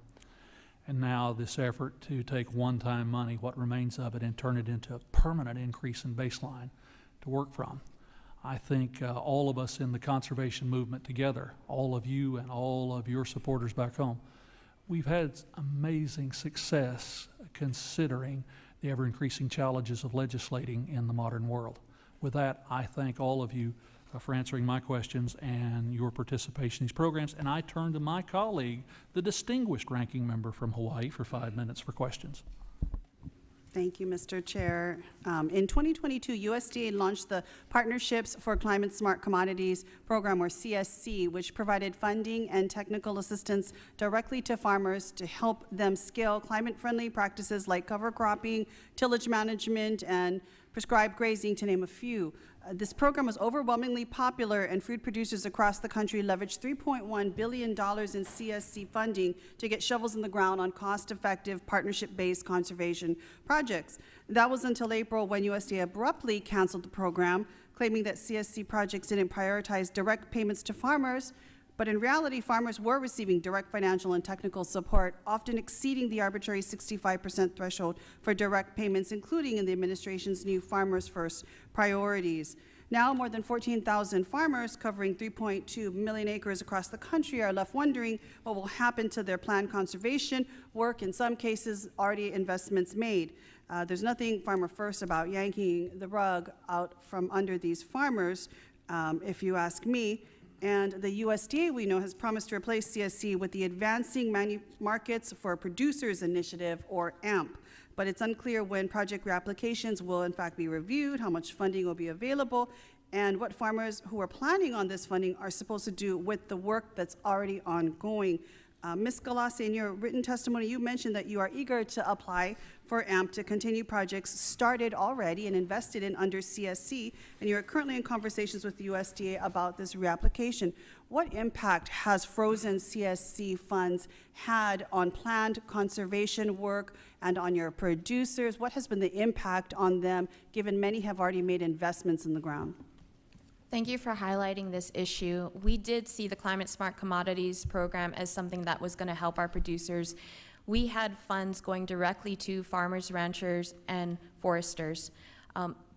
and now this effort to take one-time money, what remains of it, and turn it into a permanent increase in baseline to work from. I think all of us in the conservation movement together, all of you and all of your supporters back home, we've had amazing success considering the ever-increasing challenges of legislating in the modern world. With that, I thank all of you for answering my questions and your participation in these programs. And I turn to my colleague, the distinguished ranking member from Hawaii, for 5 minutes for questions. Thank you, Mr. Chair. In 2022, USDA launched the Partnerships for Climate Smart Commodities Program, or CSC, which provided funding and technical assistance directly to farmers to help them scale climate-friendly practices like cover cropping, tillage management, and prescribed grazing, to name a few. This program was overwhelmingly popular, and food producers across the country leveraged $3.1 billion in CSC funding to get shovels in the ground on cost-effective, partnership-based conservation projects. That was until April, when USDA abruptly canceled the program, claiming that CSC projects didn't prioritize direct payments to farmers. But in reality, farmers were receiving direct financial and technical support, often exceeding the arbitrary 65% threshold for direct payments, including in the administration's new Farmers First priorities. Now, more than 14,000 farmers covering 3.2 million acres across the country are left wondering what will happen to their planned conservation work, in some cases already investments made. There's nothing Farmer First about yanking the rug out from under these farmers, if you ask me. And the USDA, we know, has promised to replace CSC with the Advancing Markets for Producers Initiative, or AMP. But it's unclear when project reapplications will in fact be reviewed, how much funding will be available, and what farmers who are planning on this funding are supposed to do with the work that's already ongoing. Ms. Galase, in your written testimony, you mentioned that you are eager to apply for AMP to continue projects started already and invested in under CSC, and you are currently in conversations with the USDA about this reapplication. What impact has frozen CSC funds had on planned conservation work and on your producers? What has been the impact on them, given many have already made investments in the ground? Thank you for highlighting this issue. We did see the Climate Smart Commodities program as something that was going to help our producers. We had funds going directly to farmers, ranchers, and foresters.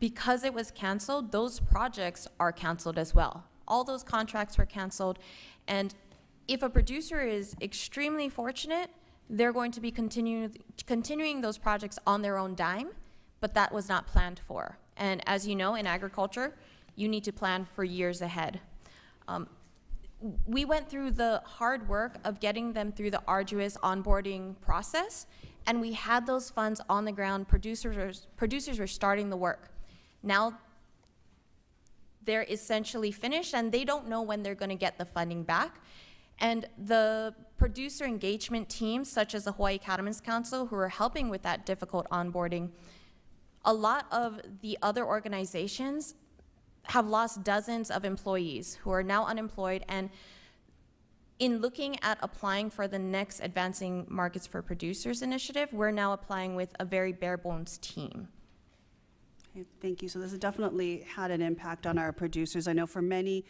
Because it was canceled, those projects are canceled as well. All those contracts were canceled, and if a producer is extremely fortunate, they're going to be continuing those projects on their own dime, but that was not planned for. And as you know, in agriculture, you need to plan for years ahead. We went through the hard work of getting them through the arduous onboarding process, and we had those funds on the ground. Producers were starting the work. Now they're essentially finished, and they don't know when they're going to get the funding back. And the producer engagement teams, such as the Hawaii Cattlemen's Council, who are helping with that difficult onboarding, a lot of the other organizations have lost dozens of employees who are now unemployed, and in looking at applying for the next Advancing Markets for Producers initiative, we're now applying with a very bare bones team. Okay, thank you. So this has definitely had an impact on our producers. I know for many,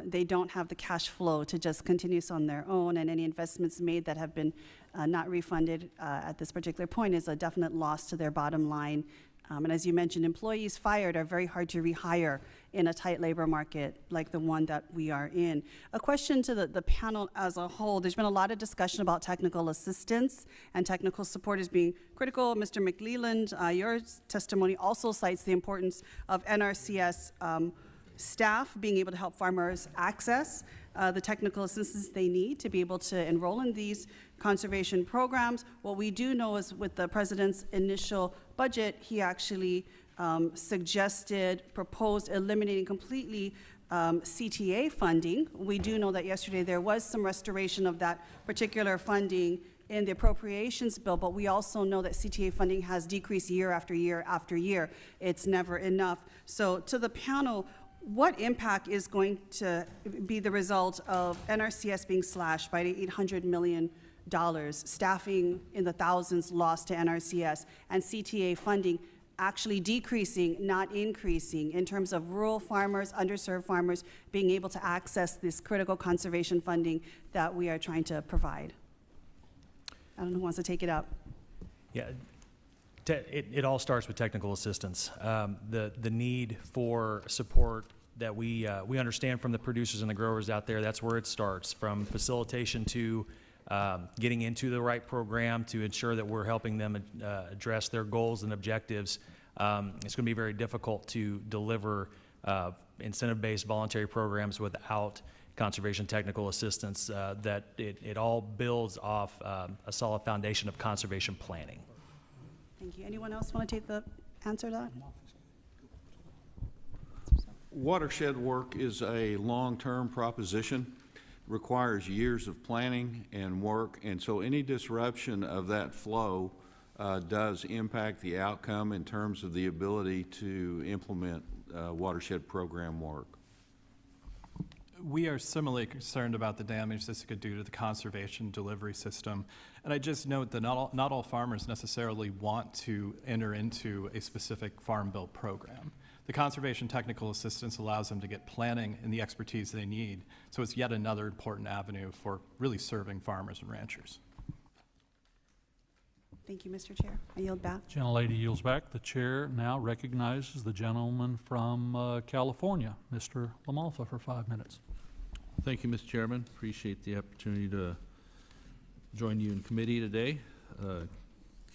they don't have the cash flow to just continue on their own, and any investments made that have been not refunded at this particular point is a definite loss to their bottom line. And as you mentioned, employees fired are very hard to rehire in a tight labor market like the one that we are in. A question to the panel as a whole. There's been a lot of discussion about technical assistance and technical support as being critical. Mr. McLeland, your testimony also cites the importance of NRCS staff being able to help farmers access the technical assistance they need to be able to enroll in these conservation programs. What we do know is with the president's initial budget, he actually proposed eliminating completely CTA funding. We do know that yesterday there was some restoration of that particular funding in the appropriations bill, but we also know that CTA funding has decreased year after year after year. It's never enough. So to the panel, what impact is going to be the result of NRCS being slashed by the $800 million, staffing in the thousands lost to NRCS, and CTA funding actually decreasing, not increasing, in terms of rural farmers, underserved farmers being able to access this critical conservation funding that we are trying to provide? I don't know who wants to take it up. Yeah, it all starts with technical assistance. The need for support that we understand from the producers and the growers out there, that's where it starts, from facilitation to getting into the right program to ensure that we're helping them address their goals and objectives. It's going to be very difficult to deliver incentive-based voluntary programs without conservation technical assistance. That it all builds off a solid foundation of conservation planning. Thank you. Anyone else want to take the answer to that? Watershed work is a long-term proposition, requires years of planning and work, and so any disruption of that flow does impact the outcome in terms of the ability to implement watershed program work. We are similarly concerned about the damage this could do to the conservation delivery system. And I just note that not all farmers necessarily want to enter into a specific farm bill program. The conservation technical assistance allows them to get planning and the expertise they need. So it's yet another important avenue for really serving farmers and ranchers. Thank you, Mr. Chair. I yield back. Gentlelady yields back. The chair now recognizes the gentleman from California, Mr. LaMalfa, for 5 minutes. Thank you, Mr. Chairman. Appreciate the opportunity to join you in committee today.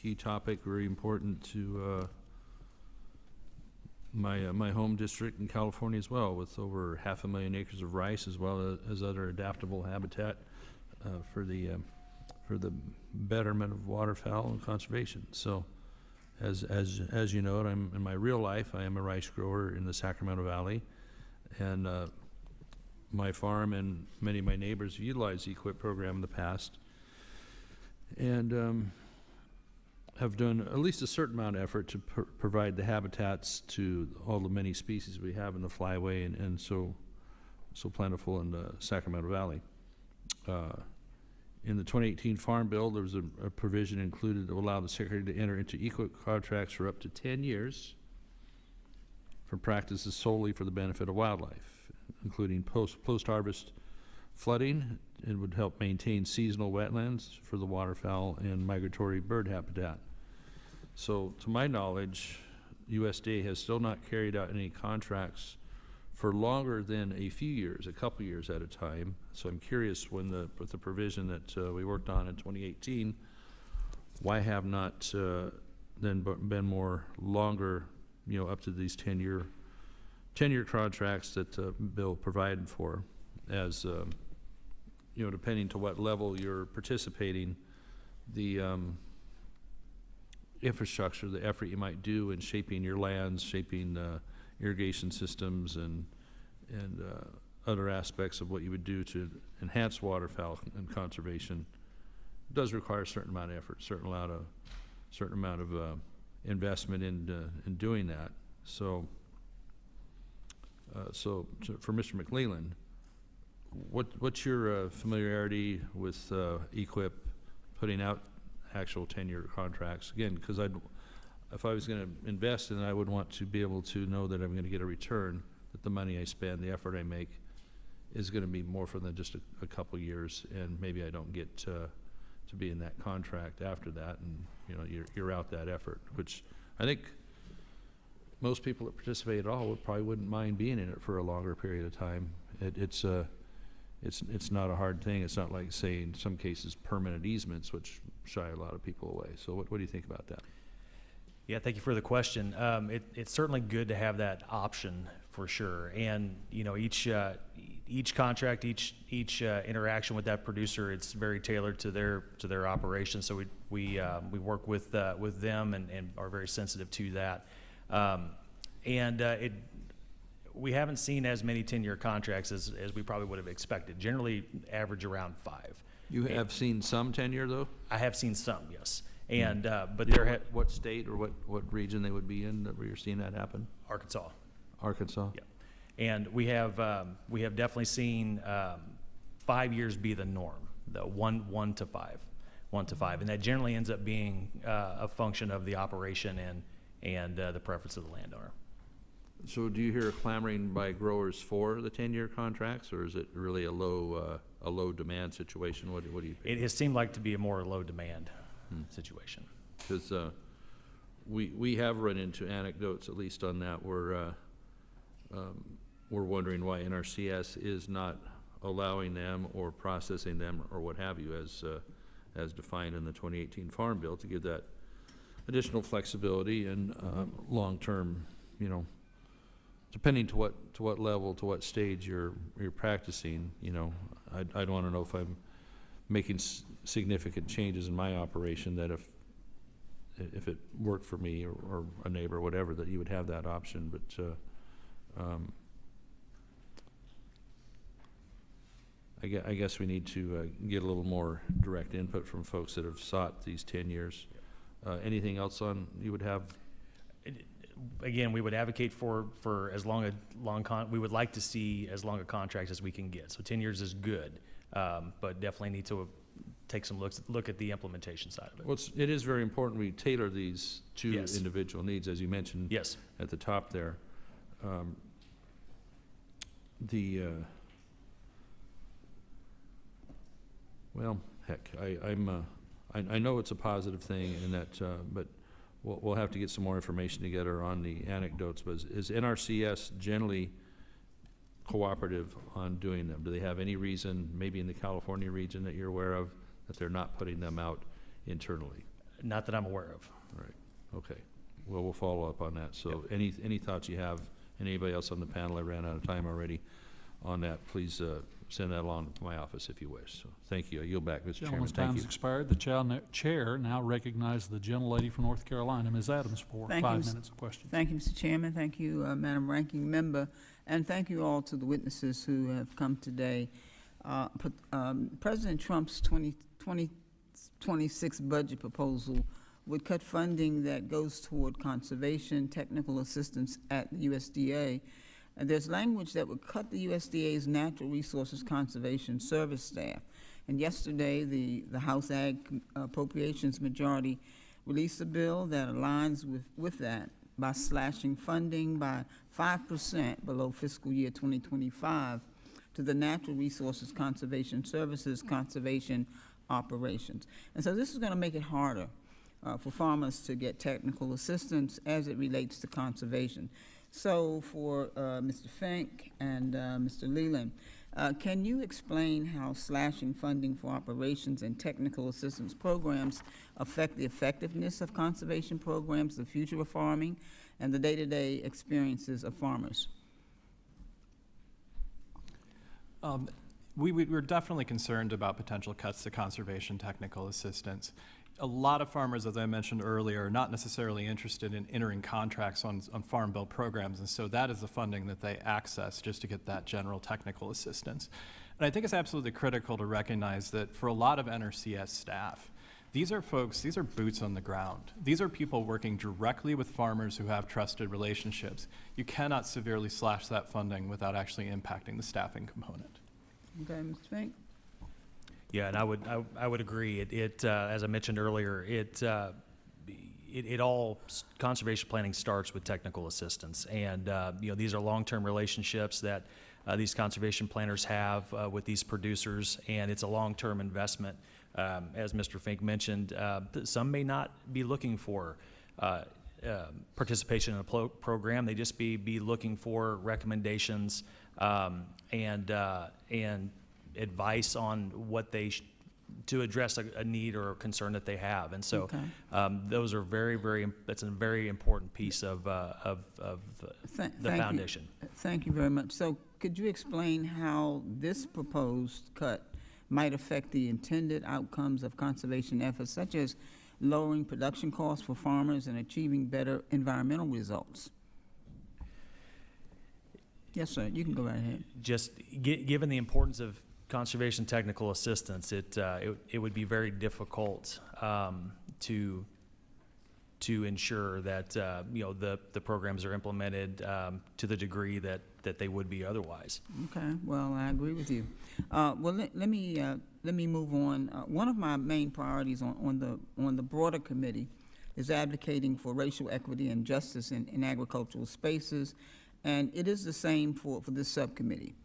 Key topic, very important to my home district in California as well, with over 500,000 acres of rice, as well as other adaptable habitat for the betterment of waterfowl and conservation. So, as you know, I'm in my real life, I am a rice grower in the Sacramento Valley, and my farm and many of my neighbors have utilized the EQIP program in the past, and have done at least a certain amount of effort to provide the habitats to all the many species we have in the flyway and so plentiful in the Sacramento Valley. In the 2018 Farm Bill, there was a provision included to allow the Secretary to enter into EQIP contracts for up to 10 years for practices solely for the benefit of wildlife, including post-harvest flooding. It would help maintain seasonal wetlands for the waterfowl and migratory bird habitat. So, to my knowledge, USDA has still not carried out any contracts for longer than a few years, a couple years at a time. So I'm curious, with the provision that we worked on in 2018, why have not then been more longer, up to these 10-year contracts that the bill provided for, as depending to what level you're participating, the infrastructure, the effort you might do in shaping your lands, shaping irrigation systems and other aspects of what you would do to enhance waterfowl and conservation does require a certain amount of effort, certain amount of investment in doing that. So for Mr. McLeland, what's your familiarity with EQIP putting out actual 10-year contracts? Again, because if I was going to invest in it, I would want to be able to know that I'm going to get a return, that the money I spend, the effort I make, is going to be more for than just a couple years, and maybe I don't get to be in that contract after that, and you're out that effort, which I think most people that participate at all probably wouldn't mind being in it for a longer period of time. It's not a hard thing. It's not like, say, in some cases, permanent easements, which shy a lot of people away. So what do you think about that? Yeah, thank you for the question. It's certainly good to have that option for sure. And each contract, each interaction with that producer, it's very tailored to their operation. So we work with them and are very sensitive to that. We haven't seen as many 10-year contracts as we probably would have expected. Generally, average around 5. You have seen some tenure, though? I have seen some, yes. And but what state or what region they would be in where you're seeing that happen? Arkansas. Arkansas. Yeah, and we have definitely seen 5 years be the norm. The 1 to 5, and that generally ends up being a function of the operation and the preference of the landowner. So do you hear clamoring by growers for the 10-year contracts, or is it really a low demand situation? What do you? It has seemed like to be a more low demand situation. Because we have run into anecdotes, at least on that, where we're wondering why NRCS is not allowing them or processing them or what have you as defined in the 2018 Farm Bill, to give that additional flexibility and long-term, depending to what level, to what stage you're practicing. I'd want to know if I'm making significant changes in my operation, that if it worked for me or a neighbor or whatever, that you would have that option. But I guess we need to get a little more direct input from folks that have sought these 10 years. Anything else you would have? Again, we would advocate for as long we would like to see as long a contract as we can get. So 10 years is good, but definitely need to take some look at the implementation side of it. Well, it is very important we tailor these to Yes. individual needs, as you mentioned. Yes. At the top there. Well, heck, I know it's a positive thing, and that, but we'll have to get some more information together on the anecdotes. But is NRCS generally cooperative on doing them? Do they have any reason, maybe in the California region that you're aware of, that they're not putting them out internally? Not that I'm aware of. All right. Okay. Well, we'll follow up on that. So any thoughts you have, and anybody else on the panel, I ran out of time already on that, please send that along to my office if you wish. So thank you. I yield back, Mr. Chairman. Gentleman's Thank time you. has expired. The chair now recognizes the gentlelady from North Carolina, Ms. Adams, for Thank you, 5 Mr. minutes of questions. Thank you, Mr. Chairman. Thank you, Madam Ranking Member. And thank you all to the witnesses who have come today. President Trump's 2026 budget proposal would cut funding that goes toward conservation, technical assistance at the USDA. And there's language that would cut the USDA's Natural Resources Conservation Service staff. And yesterday, the House Ag Appropriations Majority released a bill that aligns with that by slashing funding by 5% below fiscal year 2025 to the Natural Resources Conservation Services conservation operations. And so this is going to make it harder for farmers to get technical assistance as it relates to conservation. So for Mr. Fink and Mr. Leland, can you explain how slashing funding for operations and technical assistance programs affect the effectiveness of conservation programs, the future of farming, and the day-to-day experiences of farmers? We're definitely concerned about potential cuts to conservation technical assistance. A lot of farmers, as I mentioned earlier, are not necessarily interested in entering contracts on farm bill programs, and so that is the funding that they access just to get that general technical assistance. And I think it's absolutely critical to recognize that for a lot of NRCS staff, these are boots on the ground. These are people working directly with farmers who have trusted relationships. You cannot severely slash that funding without actually impacting the staffing component. Okay, Mr. Fink? Yeah, and I would agree. As I mentioned earlier, conservation planning starts with technical assistance, and these are long-term relationships that these conservation planners have with these producers, and it's a long-term investment. As Mr. Fink mentioned, some may not be looking for participation in a program. They just be looking for recommendations and advice on what to address a need or a concern that they have. And so those are that's a very important piece of the foundation. Thank you very much. So could you explain how this proposed cut might affect the intended outcomes of conservation efforts, such as lowering production costs for farmers and achieving better environmental results? Yes, sir. You can go right ahead. Just given the importance of conservation technical assistance, it would be very difficult to ensure that the programs are implemented to the degree that they would be otherwise. Okay. Well, I agree with you. Well, let me move on. One of my main priorities on the broader committee is advocating for racial equity and justice in agricultural spaces, and it is the same for this subcommittee.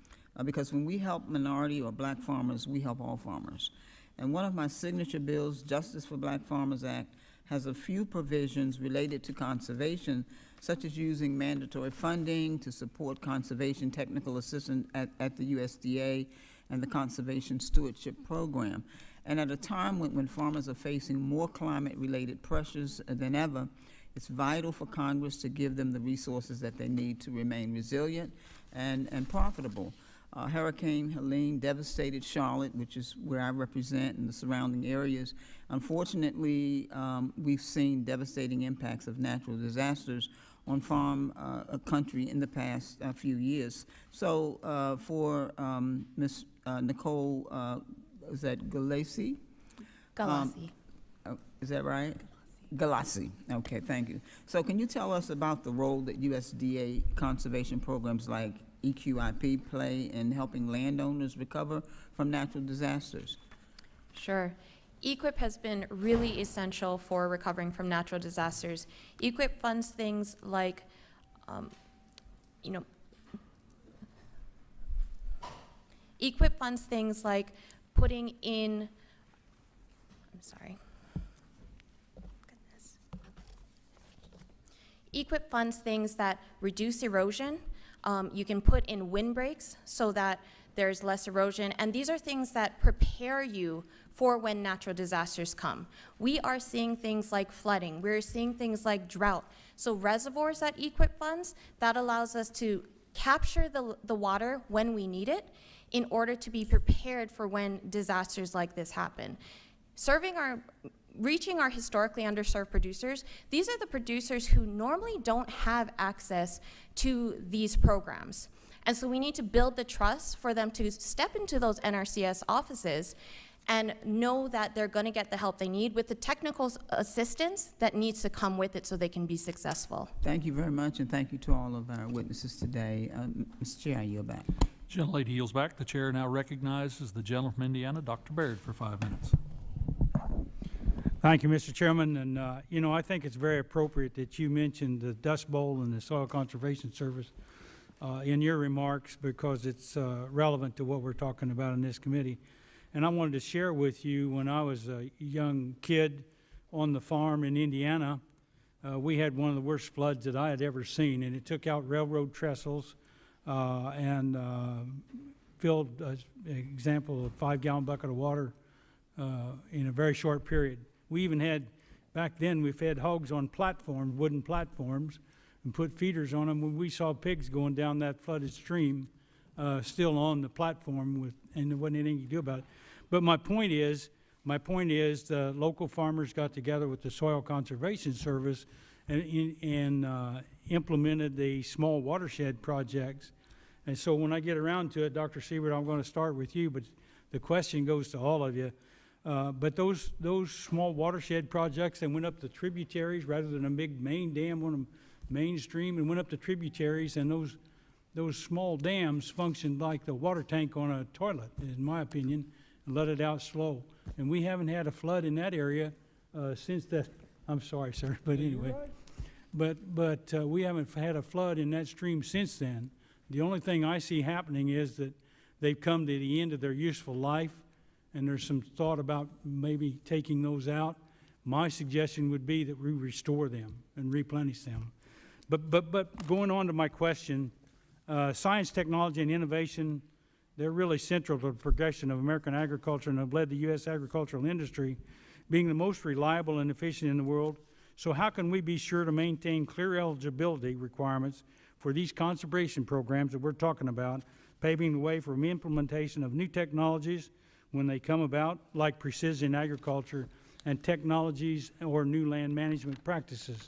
Because when we help minority or black farmers, we help all farmers. And one of my signature bills, Justice for Black Farmers Act, has a few provisions related to conservation, such as using mandatory funding to support conservation technical assistance at the USDA and the Conservation Stewardship Program. And at a time when farmers are facing more climate-related pressures than ever, it's vital for Congress to give them the resources that they need to remain resilient and profitable. Hurricane Helene devastated Charlotte, which is where I represent, and the surrounding areas. Unfortunately, we've seen devastating impacts of natural disasters on farm country in the past few years. So for Ms. Nicole, is that Galase? Galase. Is that right? Galase. Okay, thank you. So can you tell us about the role that USDA conservation programs like EQIP play in helping landowners recover from natural disasters? Sure. EQIP has been really essential for recovering from natural disasters. EQIP funds things like, EQIP funds things like putting in, EQIP funds things that reduce erosion, You can put in windbreaks so that there's less erosion, and these are things that prepare you for when natural disasters come. We are seeing things like flooding. We're seeing things like drought. So reservoirs that EQIP funds, that allows us to capture the water when we need it in order to be prepared for when disasters like this happen. Reaching our historically underserved producers, these are the producers who normally don't have access to these programs. And so we need to build the trust for them to step into those NRCS offices and know that they're going to get the help they need with the technical assistance that needs to come with it so they can be successful. Thank you very much, and thank you to all of our witnesses today. Mr. Chair, I yield back. Gentlelady yields back. The chair now recognizes the gentleman from Indiana, Dr. Baird, for 5 minutes. Thank you, Mr. Chairman. And, you know, I think it's very appropriate that you mentioned the Dust Bowl and the Soil Conservation Service in your remarks, because it's relevant to what we're talking about in this committee. And I wanted to share with you, when I was a young kid on the farm in Indiana, we had one of the worst floods that I had ever seen, and it took out railroad trestles and filled, an example, a 5-gallon bucket of water in a very short period. We even had, back then, we fed hogs on platforms, wooden platforms, and put feeders on them. When we saw pigs going down that flooded stream, still on the platform, and there wasn't anything you could do about it. But my point is, the local farmers got together with the Soil Conservation Service and implemented the small watershed projects. And so when I get around to it, Dr. Sebert, I'm going to start with you, but the question goes to all of you. But those small watershed projects that went up the tributaries rather than a big main dam on a main stream, and went up the tributaries, and those small dams functioned like the water tank on a toilet, in my opinion, and let it out slow. And we haven't had a flood in that area since that. I'm sorry, sir, but anyway. But we haven't had a flood in that stream since then. The only thing I see happening is that they've come to the end of their useful life, and there's some thought about maybe taking those out. My suggestion would be that we restore them and replenish them. But going on to my question, science, technology, and innovation, they're really central to the progression of American agriculture and have led the U.S. agricultural industry being the most reliable and efficient in the world. So how can we be sure to maintain clear eligibility requirements for these conservation programs that we're talking about, paving the way for implementation of new technologies when they come about, like precision agriculture and technologies or new land management practices?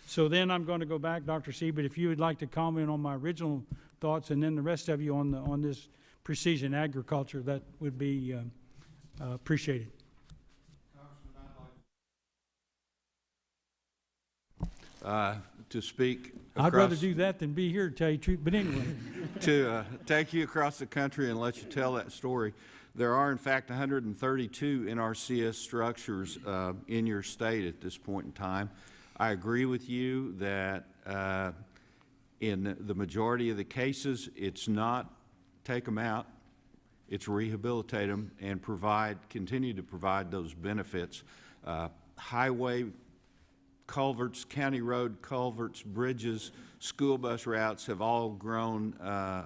So then I'm going to go back, Dr. Sebert, if you would like to comment on my original thoughts, and then the rest of you on this precision agriculture, that would be appreciated. To speak I'd rather do that than be here to tell you the truth, but anyway. to take you across the country and let you tell that story. There are, in fact, 132 NRCS structures in your state at this point in time. I agree with you that in the majority of the cases, it's not take them out, it's rehabilitate them and continue to provide those benefits. Highway culverts, county road culverts, bridges, school bus routes have all grown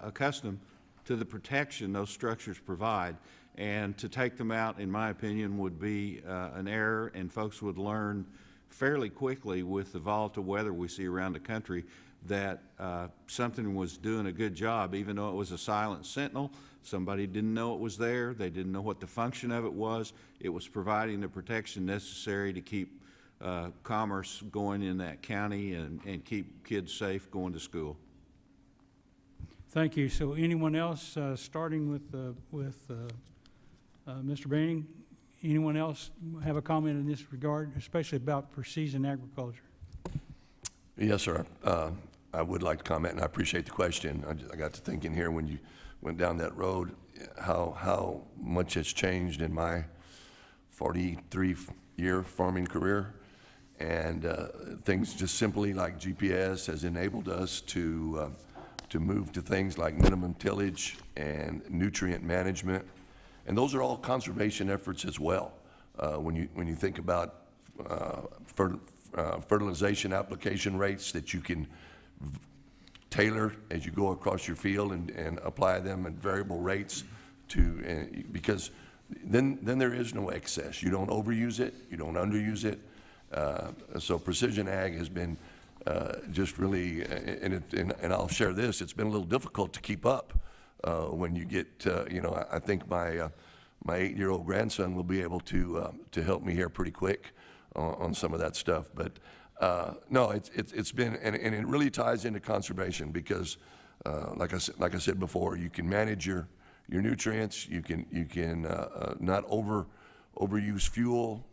accustomed to the protection those structures provide. And to take them out, in my opinion, would be an error, and folks would learn fairly quickly with the volatile weather we see around the country that something was doing a good job, even though it was a silent sentinel. Somebody didn't know it was there. They didn't know what the function of it was. It was providing the protection necessary to keep commerce going in that county and keep kids safe going to school. Thank you. So anyone else, starting with Mr. Boening, anyone else have a comment in this regard, especially about precision agriculture? Yes, sir. I would like to comment, and I appreciate the question. I got to thinking here when you went down that road, how much has changed in my 43-year farming career. And things just simply like GPS has enabled us to move to things like minimum tillage and nutrient management. And those are all conservation efforts as well. When you think about fertilization application rates that you can tailor as you go across your field and apply them at variable rates to, because then there is no excess. You don't overuse it, you don't underuse it. So precision ag has been just really, and I'll share this, it's been a little difficult to keep up when you get, I think my 8-year-old grandson will be able to help me here pretty quick on some of that stuff. But no, it's been, and it really ties into conservation because, like I said before, you can manage your nutrients, you can not overuse fuel.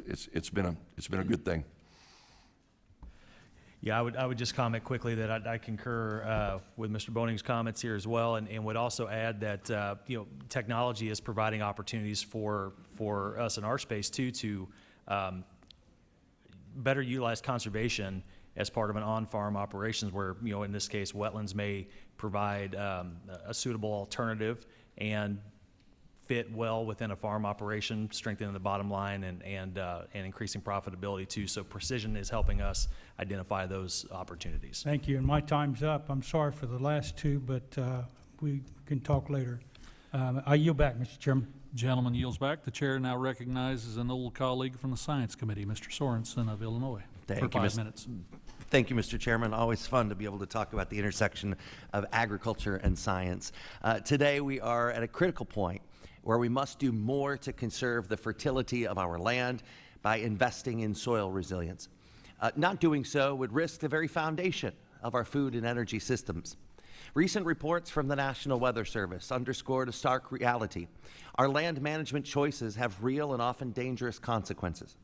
It's been a good thing. Yeah, I would just comment quickly that I concur with Mr. Boening's comments here as well, and would also add that technology is providing opportunities for us in our space too to better utilize conservation as part of an on-farm operations where, in this case, wetlands may provide a suitable alternative and fit well within a farm operation, strengthening the bottom line and increasing profitability too. So precision is helping us identify those opportunities. Thank you, and my time's up. I'm sorry for the last two, but we can talk later. I yield back, Mr. Chairman. Gentleman yields back. The chair now recognizes an old colleague from the Science Committee, Mr. Sorensen of Illinois, for 5 minutes. Thank you, Mr. Chairman. Always fun to be able to talk about the intersection of agriculture and science. Today we are at a critical point where we must do more to conserve the fertility of our land by investing in soil resilience. Not doing so would risk the very foundation of our food and energy systems. Recent reports from the National Weather Service underscored a stark reality. Our land management choices have real and often dangerous consequences.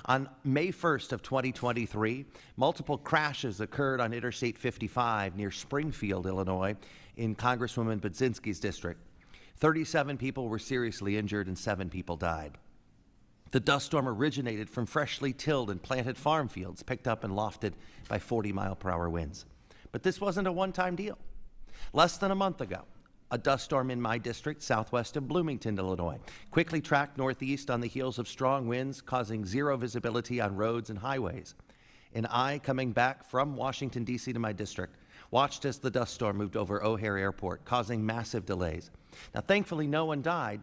On May 1st of 2023, multiple crashes occurred on Interstate 55 near Springfield, Illinois, in Congresswoman Budzinski's district. 37 people were seriously injured and 7 people died. The dust storm originated from freshly tilled and planted farm fields picked up and lofted by 40-mile-per-hour winds. But this wasn't a one-time deal. Less than a month ago, a dust storm in my district, southwest of Bloomington, Illinois, quickly tracked northeast on the heels of strong winds, causing zero visibility on roads and highways. And I, coming back from Washington, D.C. to my district, watched as the dust storm moved over O'Hare Airport, causing massive delays. Now, thankfully, no one died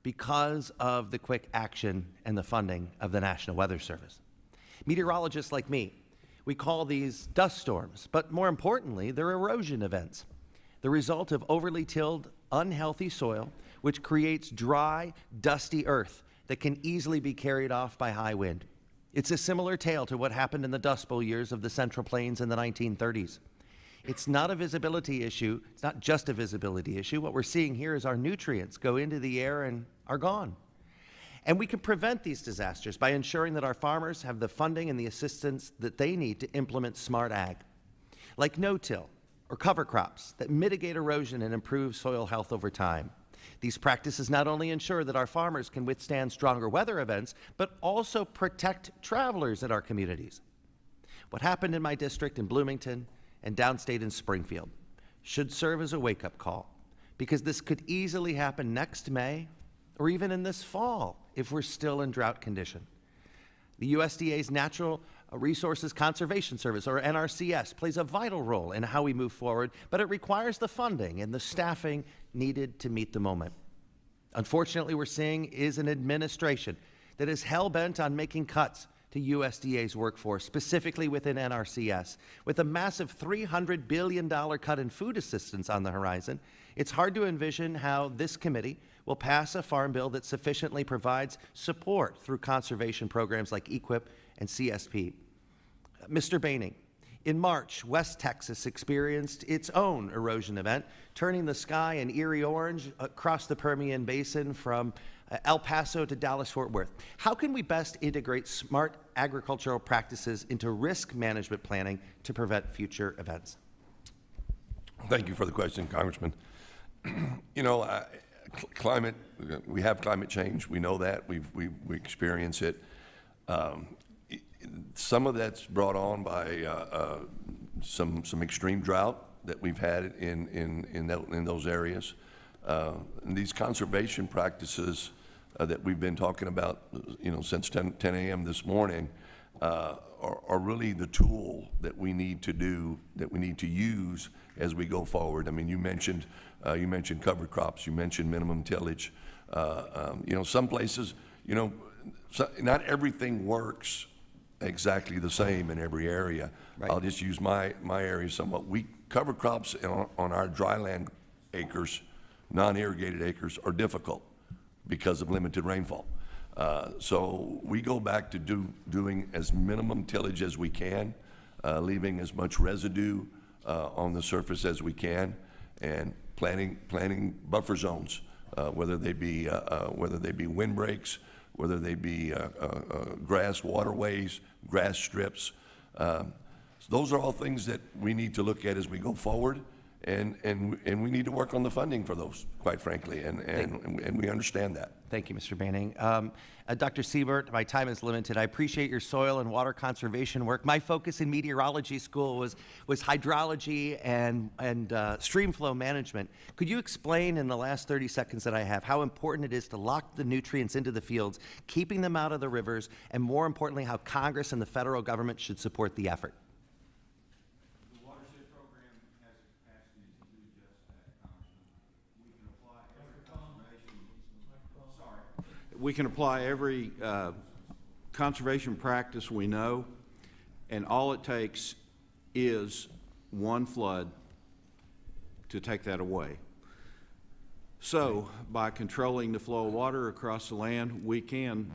because of the quick action and the funding of the National Weather Service. Meteorologists like me, we call these dust storms, but more importantly, they're erosion events, the result of overly tilled, unhealthy soil, which creates dry, dusty earth that can easily be carried off by high wind. It's a similar tale to what happened in the Dust Bowl years of the Central Plains in the 1930s. It's not a visibility issue. It's not just a visibility issue. What we're seeing here is our nutrients go into the air and are gone. And we can prevent these disasters by ensuring that our farmers have the funding and the assistance that they need to implement smart ag, like no-till or cover crops that mitigate erosion and improve soil health over time. These practices not only ensure that our farmers can withstand stronger weather events, but also protect travelers in our communities. What happened in my district in Bloomington and downstate in Springfield should serve as a wake-up call, because this could easily happen next May or even in this fall if we're still in drought condition. The USDA's Natural Resources Conservation Service, or NRCS, plays a vital role in how we move forward, but it requires the funding and the staffing needed to meet the moment. Unfortunately, we're seeing is an administration that is hell-bent on making cuts to USDA's workforce, specifically within NRCS. With a massive $300 billion cut in food assistance on the horizon, it's hard to envision how this committee will pass a farm bill that sufficiently provides support through conservation programs like EQIP and CSP. Mr. Boening, in March, West Texas experienced its own erosion event, turning the sky an eerie orange across the Permian Basin from El Paso to Dallas-Fort Worth. How can we best integrate smart agricultural practices into risk management planning to prevent future events? Thank you for the question, Congressman. Climate, we have climate change. We know that. We experience it. Some of that's brought on by some extreme drought that we've had in those areas. And these conservation practices that we've been talking about, since 10 a.m. this morning, are really the tool that we need to use as we go forward. I mean, you mentioned cover crops, you mentioned minimum tillage. Some places, not everything works exactly the same in every area. Right. I'll just use my area somewhat. We cover crops on our dryland acres, non-irrigated acres, are difficult because of limited rainfall. So we go back to doing as minimum tillage as we can, leaving as much residue on the surface as we can, and planting buffer zones, whether they be windbreaks, whether they be grass waterways, grass strips. Those are all things that we need to look at as we go forward, and we need to work on the funding for those, quite frankly, and we understand that. Thank you, Mr. Banning. Dr. Sebert, my time is limited. I appreciate your soil and water conservation work. My focus in meteorology school was hydrology and stream flow management. Could you explain in the last 30 seconds that I have how important it is to lock the nutrients into the fields, keeping them out of the rivers, and more importantly, how Congress and the federal government should support the effort? The Watershed program has the capacity to do just that, Congressman. We can apply every conservation practice we know, and all it takes is one flood to take that away. So by controlling the flow of water across the land, we can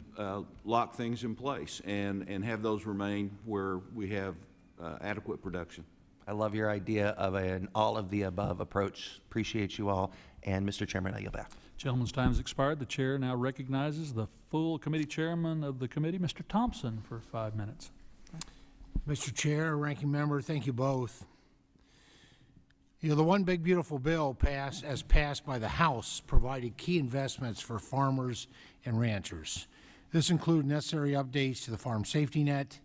lock things in place and have those remain where we have adequate production. I love your idea of an all-of-the-above approach. Appreciate you all. And Mr. Chairman, I yield back. Gentleman's time has expired. The chair now recognizes the full committee chairman of the committee, Mr. Thompson, for 5 minutes. Mr. Chair, Ranking Member, thank you both. The one big beautiful bill as passed by the House provided key investments for farmers and ranchers. This included necessary updates to the farm safety net,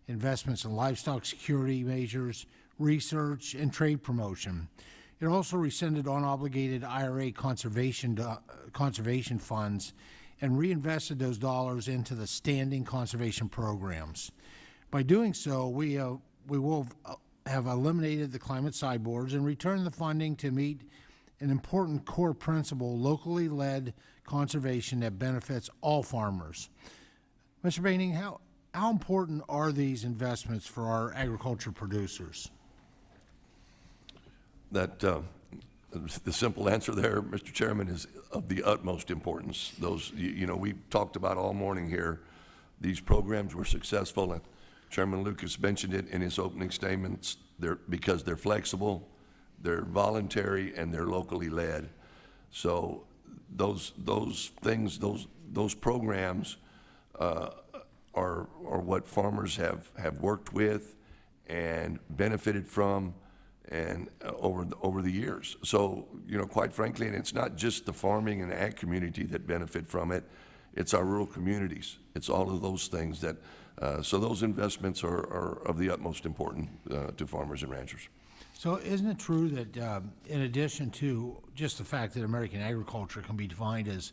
investments in livestock security measures, research, and trade promotion. It also rescinded unobligated IRA conservation funds and reinvested those dollars into the standing conservation programs. By doing so, we will have eliminated the climate sideboards and returned the funding to meet an important core principle, locally led conservation that benefits all farmers. Mr. Banning, how important are these investments for our agriculture producers? The simple answer there, Mr. Chairman, is of the utmost importance. Those, we've talked about all morning here, these programs were successful, and Chairman Lucas mentioned it in his opening statements. Because they're flexible, they're voluntary, and they're locally led. So those programs are what farmers have worked with and benefited from and over the years. So, quite frankly, and it's not just the farming and ag community that benefit from it, it's our rural communities. It's all of those things that, so those investments are of the utmost importance to farmers and ranchers. So isn't it true that in addition to just the fact that American agriculture can be defined as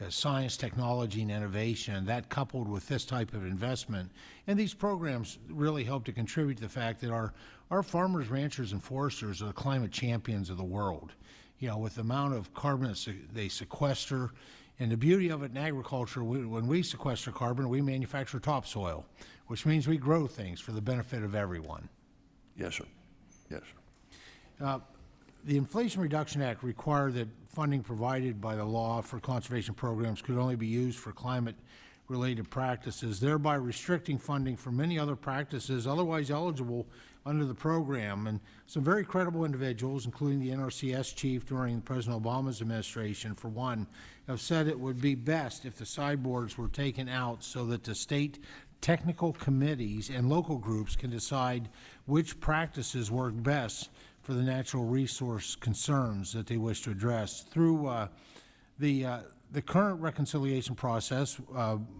science, technology, and innovation, that coupled with this type of investment, and these programs really help to contribute to the fact that our farmers, ranchers, and foresters are the climate champions of the world. With the amount of carbon they sequester, and the beauty of it in agriculture, when we sequester carbon, we manufacture topsoil, which means we grow things for the benefit of everyone. Yes, sir. Yes, sir. The Inflation Reduction Act required that funding provided by the law for conservation programs could only be used for climate-related practices, thereby restricting funding for many other practices otherwise eligible under the program. And some very credible individuals, including the NRCS chief during President Obama's administration, for one, have said it would be best if the sideboards were taken out so that the state technical committees and local groups can decide which practices work best for the natural resource concerns that they wish to address. Through the current reconciliation process,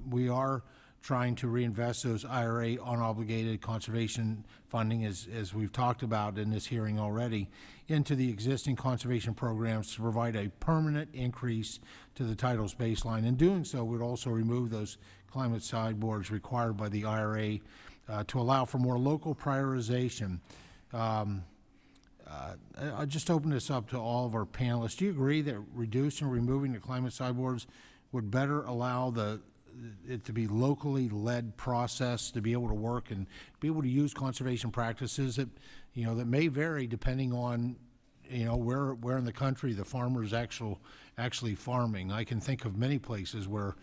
we are trying to reinvest those IRA unobligated conservation funding, as we've talked about in this hearing already, into the existing conservation programs to provide a permanent increase to the title's baseline. In doing so, we'd also remove those climate sideboards required by the IRA to allow for more local prioritization. I'll just open this up to all of our panelists. Do you agree that reducing or removing the climate sideboards would better allow it to be locally led process to be able to work and be able to use conservation practices that, that may vary depending on, where in the country the farmer is actually farming? I can think of many places where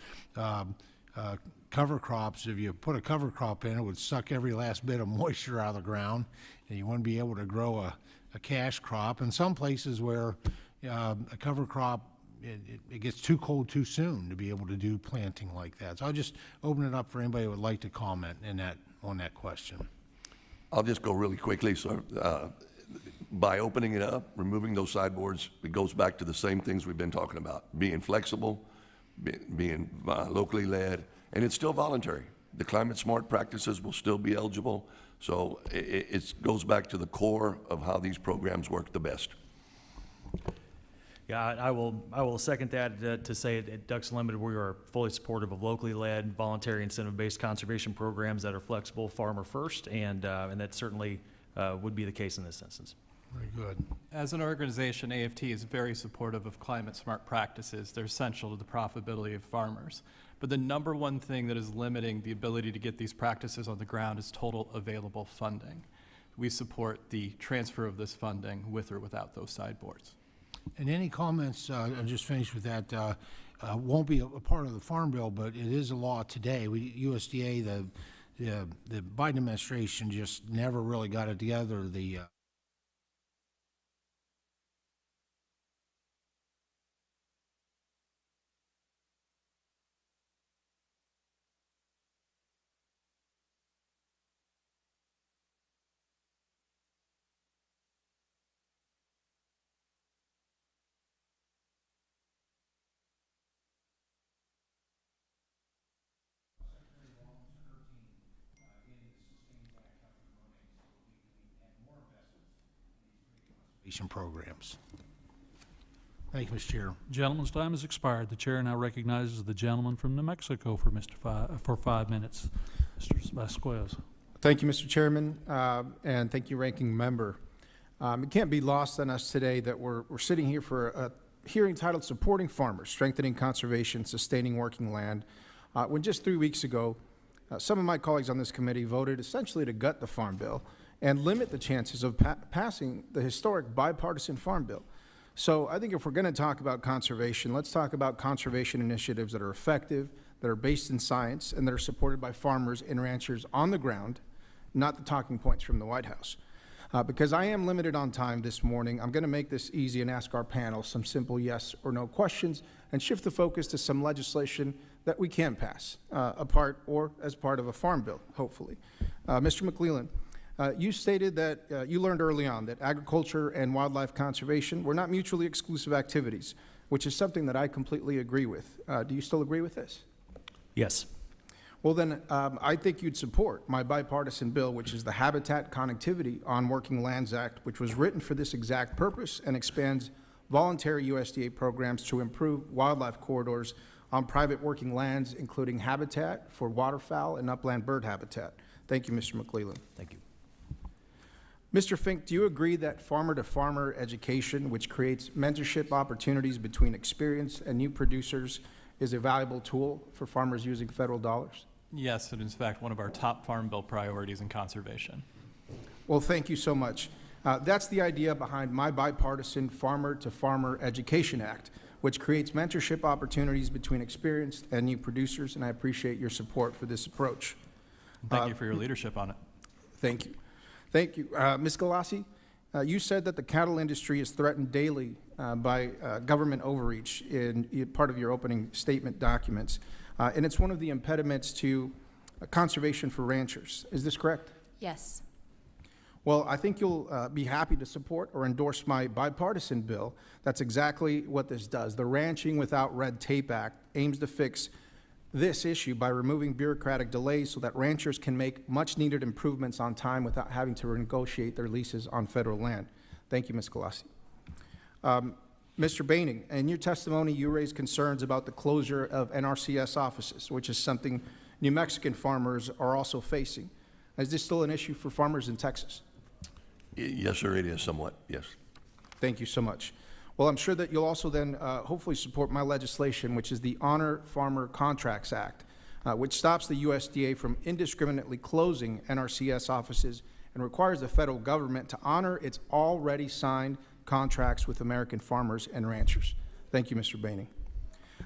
cover crops, if you put a cover crop in, it would suck every last bit of moisture out of the ground, and you wouldn't be able to grow a cash crop. And some places where a cover crop, it gets too cold too soon to be able to do planting like that. So I'll just open it up for anybody who would like to comment on that question. I'll just go really quickly. So by opening it up, removing those sideboards, it goes back to the same things we've been talking about: being flexible, being locally led, and it's still voluntary. The climate smart practices will still be eligible. So it goes back to the core of how these programs work the best. Yeah, I will second that to say at Ducks Unlimited, we are fully supportive of locally led, voluntary incentive-based conservation programs that are flexible, farmer first, and that certainly would be the case in this instance. Very good. As an organization, AFT is very supportive of climate smart practices. They're essential to the profitability of farmers. But the number one thing that is limiting the ability to get these practices on the ground is total available funding. We support the transfer of this funding with or without those sideboards. And any comments, I'll just finish with that, won't be a part of the Farm Bill, but it is a law today. USDA, the Biden administration just never really got it together. Programs. Thank you, Mr. Chair. Gentleman's time has expired. The chair now recognizes the gentleman from New Mexico for 5 minutes. Mr. Vasquez. Thank you, Mr. Chairman, and thank you, Ranking Member. It can't be lost on us today that we're sitting here for a hearing titled Supporting Farmers, Strengthening Conservation, Sustaining Working Land, when just 3 weeks ago, some of my colleagues on this committee voted essentially to gut the Farm Bill and limit the chances of passing the historic bipartisan Farm Bill. So I think if we're going to talk about conservation, let's talk about conservation initiatives that are effective, that are based in science, and that are supported by farmers and ranchers on the ground, not the talking points from the White House. Because I am limited on time this morning, I'm going to make this easy and ask our panel some simple yes or no questions and shift the focus to some legislation that we can pass, apart or as part of a Farm Bill, hopefully. Mr. McLeland, you stated that you learned early on that agriculture and wildlife conservation were not mutually exclusive activities, which is something that I completely agree with. Do you still agree with this? Yes. Well, then I think you'd support my bipartisan bill, which is the Habitat Connectivity on Working Lands Act, which was written for this exact purpose and expands voluntary USDA programs to improve wildlife corridors on private working lands, including habitat for waterfowl and upland bird habitat. Thank you, Mr. McLeland. Thank you. Mr. Fink, do you agree that farmer-to-farmer education, which creates mentorship opportunities between experienced and new producers, is a valuable tool for farmers using federal dollars? Yes, it is in fact one of our top Farm Bill priorities in conservation. Well, thank you so much. That's the idea behind my bipartisan Farmer-to-Farmer Education Act, which creates mentorship opportunities between experienced and new producers, and I appreciate your support for this approach. Thank you for your leadership on it. Thank you. Thank you. Ms. Galase, you said that the cattle industry is threatened daily by government overreach in part of your opening statement documents, and it's one of the impediments to conservation for ranchers. Is this correct? Yes. Well, I think you'll be happy to support or endorse my bipartisan bill. That's exactly what this does. The Ranching Without Red Tape Act aims to fix this issue by removing bureaucratic delays so that ranchers can make much-needed improvements on time without having to renegotiate their leases on federal land. Thank you, Ms. Galase. Mr. Boening, in your testimony, you raised concerns about the closure of NRCS offices, which is something New Mexican farmers are also facing. Is this still an issue for farmers in Texas? Yes, sir, it is somewhat, yes. Thank you so much. Well, I'm sure that you'll also then hopefully support my legislation, which is the Honor Farmer Contracts Act, which stops the USDA from indiscriminately closing NRCS offices and requires the federal government to honor its already signed contracts with American farmers and ranchers. Thank you, Mr. Boening.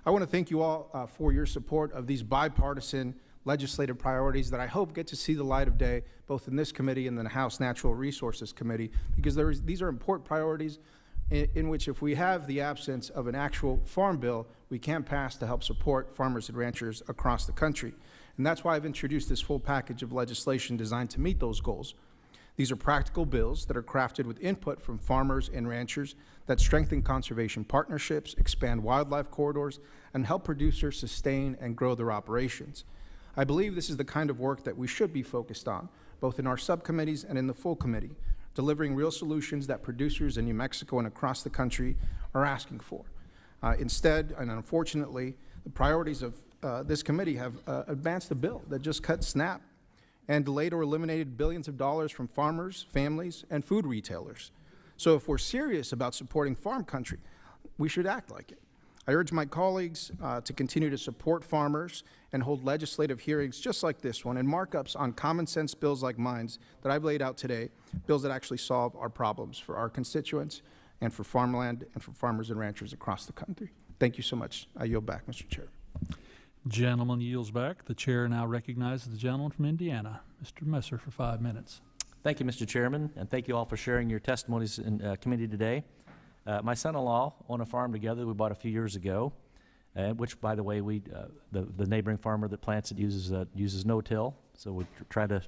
I want to thank you all for your support of these bipartisan legislative priorities that I hope get to see the light of day both in this committee and the House Natural Resources Committee, because these are important priorities in which, if we have the absence of an actual farm bill, we can't pass to help support farmers and ranchers across the country. And that's why I've introduced this full package of legislation designed to meet those goals. These are practical bills that are crafted with input from farmers and ranchers that strengthen conservation partnerships, expand wildlife corridors, and help producers sustain and grow their operations. I believe this is the kind of work that we should be focused on, both in our subcommittees and in the full committee, delivering real solutions that producers in New Mexico and across the country are asking for. Instead, and unfortunately, the priorities of this committee have advanced a bill that just cut SNAP and delayed or eliminated billions of dollars from farmers, families, and food retailers. So if we're serious about supporting farm country, we should act like it. I urge my colleagues to continue to support farmers and hold legislative hearings just like this one and markups on common sense bills like mine that I've laid out today, bills that actually solve our problems for our constituents and for farmland and for farmers and ranchers across the country. Thank you so much. I yield back, Mr. Chair. Gentleman yields back. The chair now recognizes the gentleman from Indiana, Mr. Messer, for 5 minutes. Thank you, Mr. Chairman, and thank you all for sharing your testimonies in committee today. My son-in-law owned a farm together we bought a few years ago, which, by the way, the neighboring farmer that plants it uses no-till, so we try to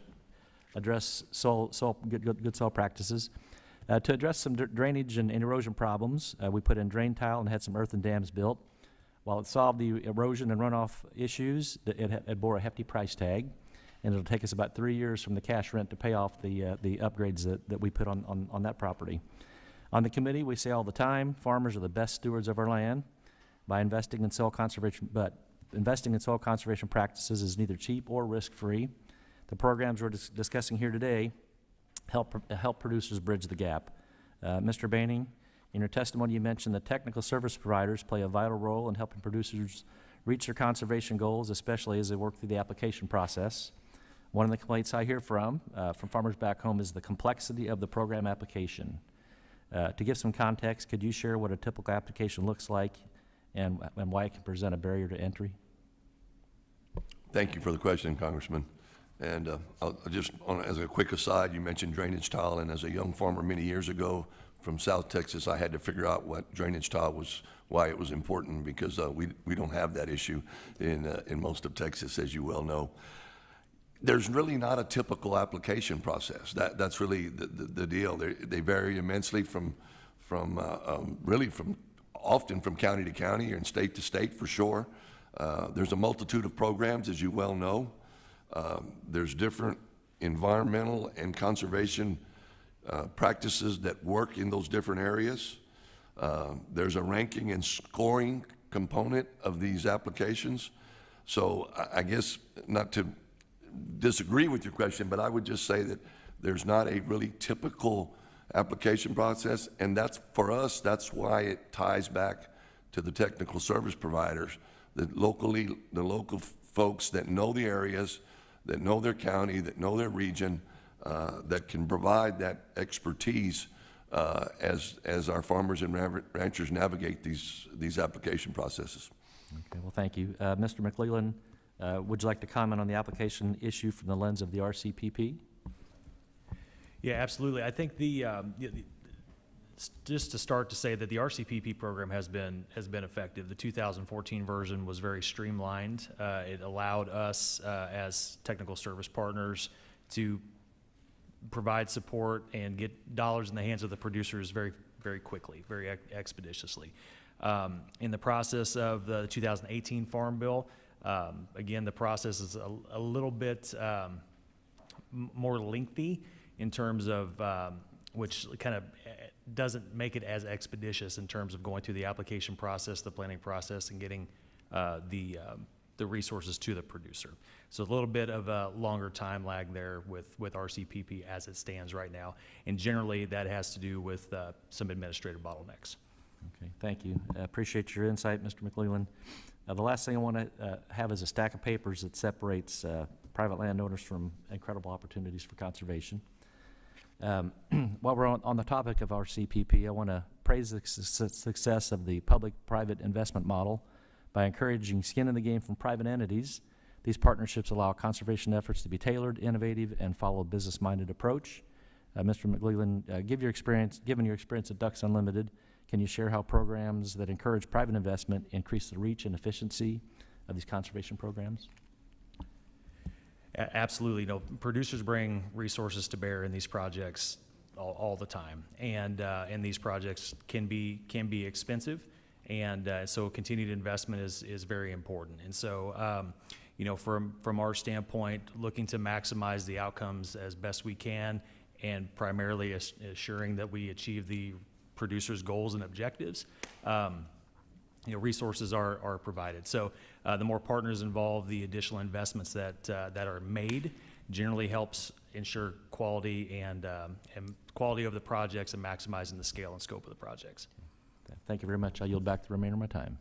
address good soil practices. To address some drainage and erosion problems, we put in drain tile and had some earthen dams built. While it solved the erosion and runoff issues, it bore a hefty price tag, and it'll take us about 3 years from the cash rent to pay off the upgrades that we put on that property. On the committee, we say all the time, farmers are the best stewards of our land by investing in soil conservation, but investing in soil conservation practices is neither cheap or risk-free. The programs we're discussing here today help producers bridge the gap. Mr. Boening, in your testimony, you mentioned that technical service providers play a vital role in helping producers reach their conservation goals, especially as they work through the application process. One of the complaints I hear from farmers back home is the complexity of the program application. To give some context, could you share what a typical application looks like and why it can present a barrier to entry? Thank you for the question, Congressman. And I'll just, as a quick aside, you mentioned drainage tile, and as a young farmer many years ago from South Texas, I had to figure out what drainage tile was, why it was important, because we don't have that issue in most of Texas, as you well know. There's really not a typical application process. That's really the deal. They vary immensely often from county to county and state to state, for sure. There's a multitude of programs, as you well know. There's different environmental and conservation practices that work in those different areas. There's a ranking and scoring component of these applications. So I guess, not to disagree with your question, but I would just say that there's not a really typical application process, and that's, for us, that's why it ties back to the technical service providers, the local folks that know the areas, that know their county, that know their region, that can provide that expertise as our farmers and ranchers navigate these application processes. Okay, well, thank you. Mr. McLeland, would you like to comment on the application issue from the lens of the RCPP? Yeah, absolutely. I think just to start to say that the RCPP program has been effective. The 2014 version was very streamlined. It allowed us as technical service partners to provide support and get dollars in the hands of the producers very, very quickly, very expeditiously. In the process of the 2018 Farm Bill, again, the process is a little bit more lengthy in terms of which kind of doesn't make it as expeditious in terms of going through the application process, the planning process, and getting the the resources to the producer. So a little bit of a longer time lag there with RCPP as it stands right now. And generally, that has to do with some administrative bottlenecks. Okay, thank you. I appreciate your insight, Mr. McLeland. The last thing I want to have is a stack of papers that separates private landowners from incredible opportunities for conservation. While we're on the topic of RCPP, I want to praise the success of the public-private investment model by encouraging skin in the game from private entities. These partnerships allow conservation efforts to be tailored, innovative, and follow a business-minded approach. Mr. McLeland, given your experience at Ducks Unlimited, can you share how programs that encourage private investment increase the reach and efficiency of these conservation programs? Absolutely. You know, producers bring resources to bear in these projects all the time, and these projects can be expensive, and so continued investment is very important. And so, you know, from our standpoint, looking to maximize the outcomes as best we can, and primarily assuring that we achieve the producers' goals and objectives, you know, resources are provided. So the more partners involved, the additional investments that are made generally helps ensure quality and quality of the projects and maximizing the scale and scope of the projects. Thank you very much. I yield back the remainder of my time.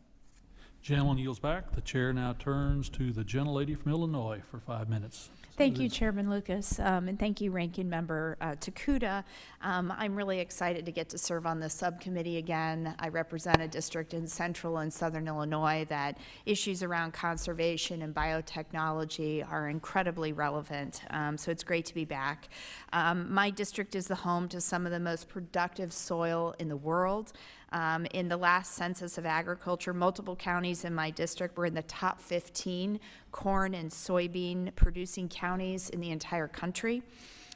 Gentleman yields back. The chair now turns to the gentlelady from Illinois for 5 minutes. Thank you, Chairman Lucas, and thank you, Ranking Member Takuda. I'm really excited to get to serve on this subcommittee again. I represent a district in central and southern Illinois that issues around conservation and biotechnology are incredibly relevant, so it's great to be back. My district is the home to some of the most productive soil in the world. In the last census of agriculture, multiple counties in my district were in the top 15 corn and soybean producing counties in the entire country.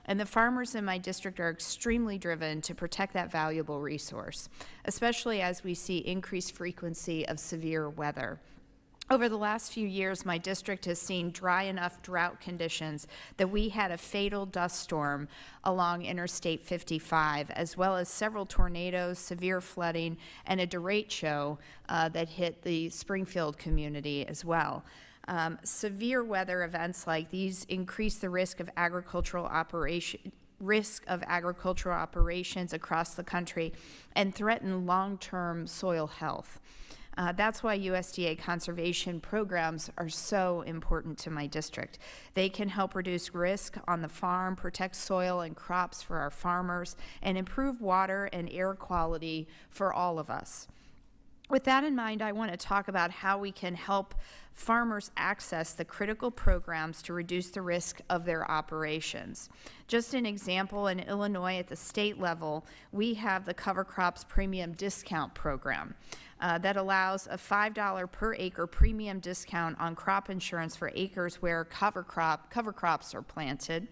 And the farmers in my district are extremely driven to protect that valuable resource, especially as we see increased frequency of severe weather. Over the last few years, my district has seen dry enough drought conditions that we had a fatal dust storm along Interstate 55, as well as several tornadoes, severe flooding, and a derecho that hit the Springfield community as well. Severe weather events like these increase the risk of agricultural operations across the country and threaten long-term soil health. That's why USDA conservation programs are so important to my district. They can help reduce risk on the farm, protect soil and crops for our farmers, and improve water and air quality for all of us. With that in mind, I want to talk about how we can help farmers access the critical programs to reduce the risk of their operations. Just an example, in Illinois at the state level, we have the Cover Crops Premium Discount Program. That allows a $5 per acre premium discount on crop insurance for acres where cover crops are planted.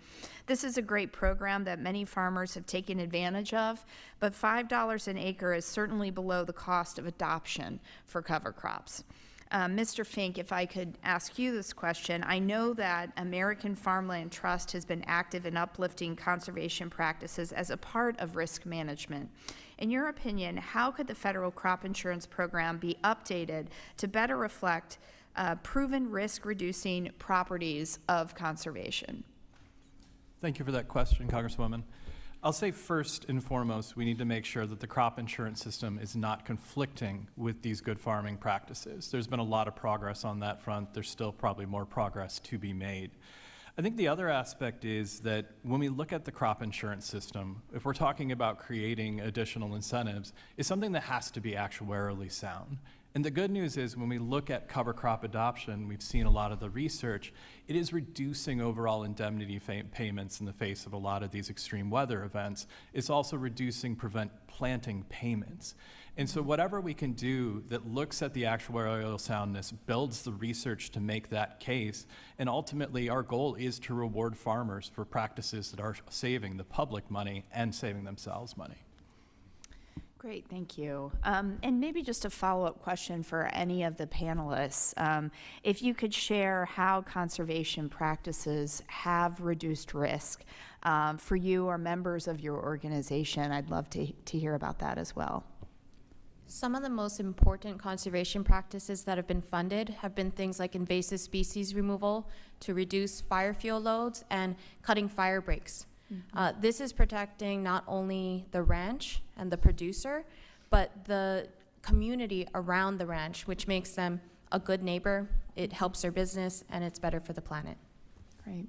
This is a great program that many farmers have taken advantage of, but $5 an acre is certainly below the cost of adoption for cover crops. Mr. Fink, if I could ask you this question, I know that American Farmland Trust has been active in uplifting conservation practices as a part of risk management. In your opinion, how could the federal crop insurance program be updated to better reflect proven risk-reducing properties of conservation? Thank you for that question, Congresswoman. I'll say first and foremost, we need to make sure that the crop insurance system is not conflicting with these good farming practices. There's been a lot of progress on that front. There's still probably more progress to be made. I think the other aspect is that when we look at the crop insurance system, if we're talking about creating additional incentives, it's something that has to be actuarially sound. And the good news is when we look at cover crop adoption, we've seen a lot of the research, it is reducing overall indemnity payments in the face of a lot of these extreme weather events. It's also reducing prevent planting payments. And so whatever we can do that looks at the actuarial soundness, builds the research to make that case, and ultimately our goal is to reward farmers for practices that are saving the public money and saving themselves money. Great, thank you. And maybe just a follow-up question for any of the panelists. If you could share how conservation practices have reduced risk for you or members of your organization, I'd love to hear about that as well. Some of the most important conservation practices that have been funded have been things like invasive species removal to reduce fire fuel loads and cutting fire breaks. This is protecting not only the ranch and the producer, but the community around the ranch, which makes them a good neighbor. It helps their business, and it's better for the planet. Great.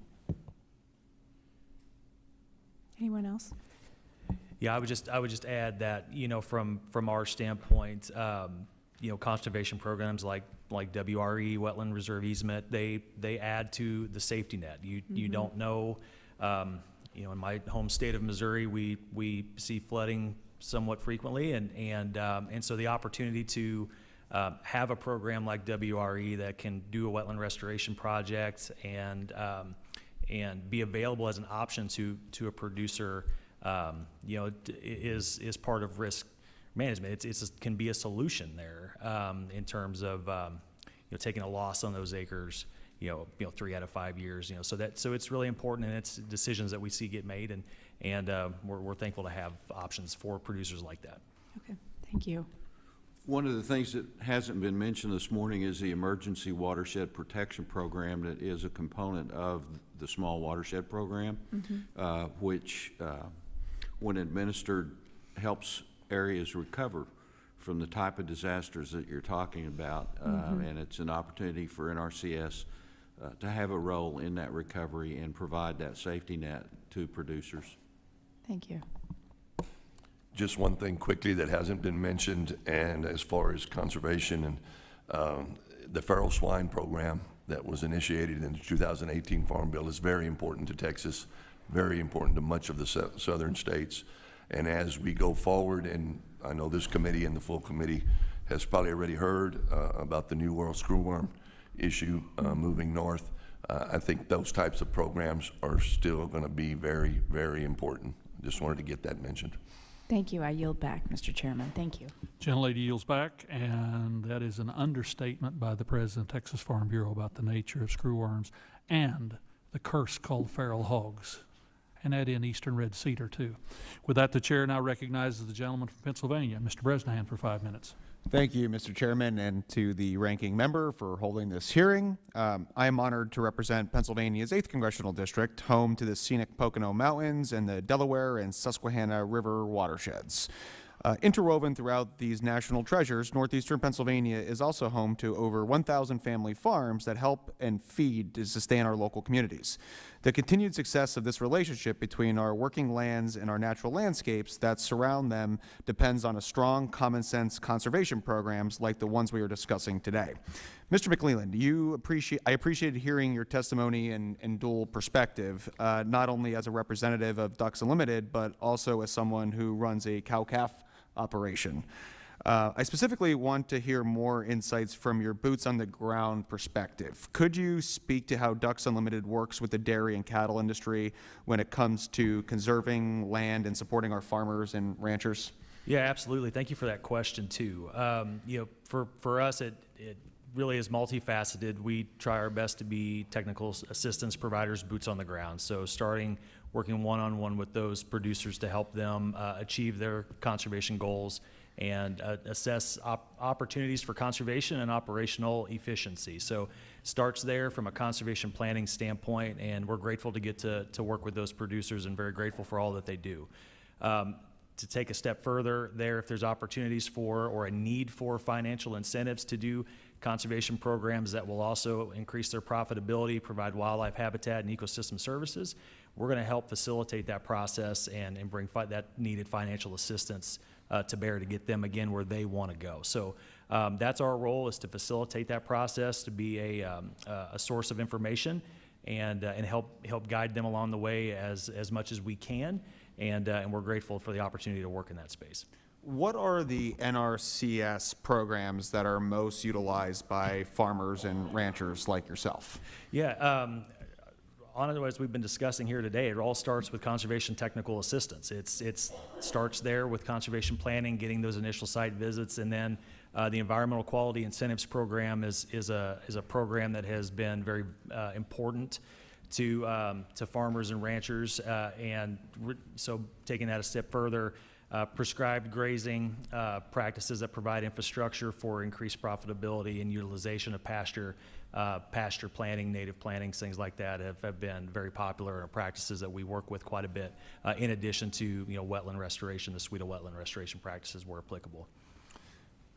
Anyone else? Yeah, I would just add that, from our standpoint, conservation programs like WRE, Wetland Reserve Easement, they add to the safety net. You don't know, in my home state of Missouri, we see flooding somewhat frequently, and so the opportunity to have a program like WRE that can do a wetland restoration project and be available as an option to a producer, is part of risk management. It can be a solution there in terms of taking a loss on those acres, 3 out of 5 years. So it's really important, and it's decisions that we see get made, and we're thankful to have options for producers like that. Okay, thank you. One of the things that hasn't been mentioned this morning is the Emergency Watershed Protection Program that is a component of the Small Watershed Program, which, when administered, helps areas recover from the type of disasters that you're talking about. And it's an opportunity for NRCS to have a role in that recovery and provide that safety net to producers. Thank you. Just one thing quickly that hasn't been mentioned, and as far as conservation and the feral swine program that was initiated in the 2018 Farm Bill is very important to Texas, very important to much of the southern states. And as we go forward, and I know this committee and the full committee has probably already heard about the New World screwworm issue moving north, I think those types of programs are still going to be very, very important. Just wanted to get that mentioned. Thank you. I yield back, Mr. Chairman. Thank you. Gentlelady yields back, and that is an understatement by the President of Texas Farm Bureau about the nature of screwworms and the curse called feral hogs, and that in eastern red cedar too. With that, the chair now recognizes the gentleman from Pennsylvania, Mr. Bresnahan, for 5 minutes. Thank you, Mr. Chairman, and to the ranking member for holding this hearing. I am honored to represent Pennsylvania's 8th Congressional District, home to the scenic Pocono Mountains and the Delaware and Susquehanna River watersheds. Interwoven throughout these national treasures, northeastern Pennsylvania is also home to over 1,000 family farms that help and feed to sustain our local communities. The continued success of this relationship between our working lands and our natural landscapes that surround them depends on a strong common sense conservation programs like the ones we are discussing today. Mr. McLeland, I appreciated hearing your testimony and dual perspective, not only as a representative of Ducks Unlimited, but also as someone who runs a cow-calf operation. I specifically want to hear more insights from your boots-on-the-ground perspective. Could you speak to how Ducks Unlimited works with the dairy and cattle industry when it comes to conserving land and supporting our farmers and ranchers? Yeah, absolutely. Thank you for that question, too. For us, it really is multifaceted. We try our best to be technical assistance providers, boots on the ground. So working one-on-one with those producers to help them achieve their conservation goals and assess opportunities for conservation and operational efficiency. So starts there from a conservation planning standpoint, and we're grateful to get to work with those producers and very grateful for all that they do. To take a step further there, if there's opportunities for or a need for financial incentives to do conservation programs that will also increase their profitability, provide wildlife habitat and ecosystem services, we're going to help facilitate that process and bring that needed financial assistance to bear to get them again where they want to go. So that's our role, is to facilitate that process, to be a source of information and help guide them along the way as much as we can. And we're grateful for the opportunity to work in that space. What are the NRCS programs that are most utilized by farmers and ranchers like yourself? Yeah, as we've been discussing here today, it all starts with conservation technical assistance. It starts there with conservation planning, getting those initial site visits, and then the Environmental Quality Incentives Program is a program that has been very important to farmers and ranchers, so taking that a step further, prescribed grazing practices that provide infrastructure for increased profitability and utilization of pasture, pasture planting, native plantings, things like that have been very popular practices that we work with quite a bit, in addition to wetland restoration, the suite of wetland restoration practices where applicable.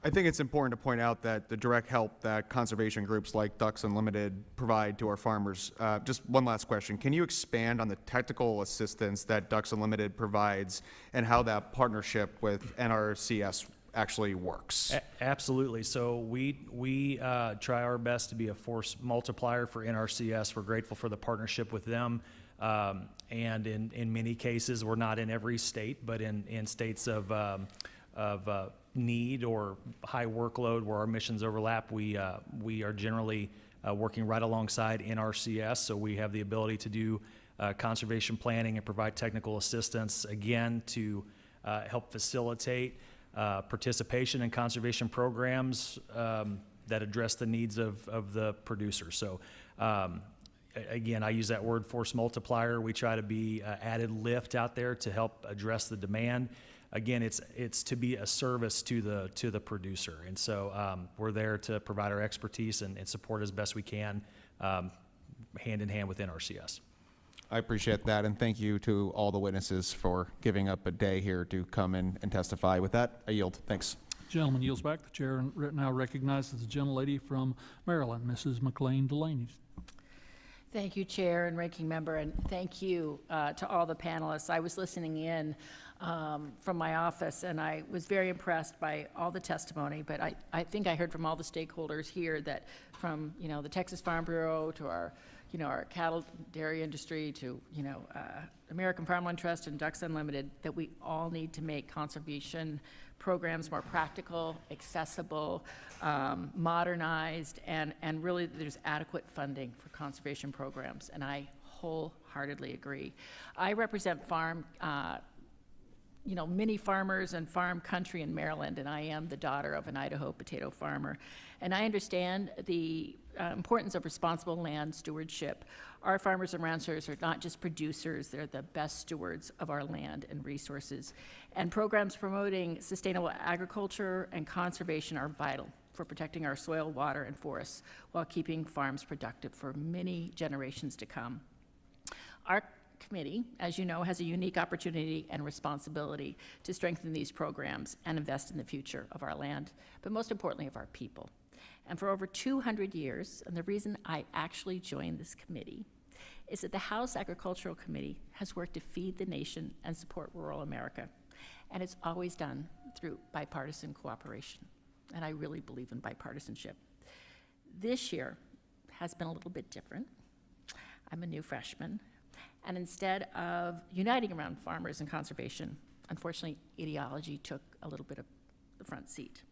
I think it's important to point out that the direct help that conservation groups like Ducks Unlimited provide to our farmers. Just one last question. Can you expand on the technical assistance that Ducks Unlimited provides and how that partnership with NRCS actually works? Absolutely. So we try our best to be a force multiplier for NRCS. We're grateful for the partnership with them. And in many cases, we're not in every state, but in states of need or high workload where our missions overlap, we are generally working right alongside NRCS, so we have the ability to do conservation planning and provide technical assistance, again, to help facilitate participation in conservation programs that address the needs of the producer. So again, I use that word force multiplier. We try to be added lift out there to help address the demand. Again, it's to be a service to the producer, and so we're there to provide our expertise and support as best we can, hand in hand with NRCS. I appreciate that, and thank you to all the witnesses for giving up a day here to come in and testify. With that, I yield. Thanks. Gentleman yields back. The chair now recognizes the gentlelady from Maryland, Mrs. McLean Delaney. Thank you, Chair and Ranking Member, and thank you to all the panelists. I was listening in from my office, and I was very impressed by all the testimony, but I think I heard from all the stakeholders here that from, the Texas Farm Bureau to our, our cattle dairy industry to, American Farmland Trust and Ducks Unlimited, that we all need to make conservation programs more practical, accessible, modernized, and really there's adequate funding for conservation programs, and I wholeheartedly agree. I represent many farmers and farm country in Maryland, and I am the daughter of an Idaho potato farmer. And I understand the importance of responsible land stewardship. Our farmers and ranchers are not just producers, they're the best stewards of our land and resources. And programs promoting sustainable agriculture and conservation are vital for protecting our soil, water, and forests while keeping farms productive for many generations to come. Our committee, as you know, has a unique opportunity and responsibility to strengthen these programs and invest in the future of our land, but most importantly of our people. And for over 200 years, and the reason I actually joined this committee is that the House Agricultural Committee has worked to feed the nation and support rural America. And it's always done through bipartisan cooperation. And I really believe in bipartisanship. This year has been a little bit different. I'm a new freshman. And instead of uniting around farmers and conservation, unfortunately, ideology took a little bit of the front seat.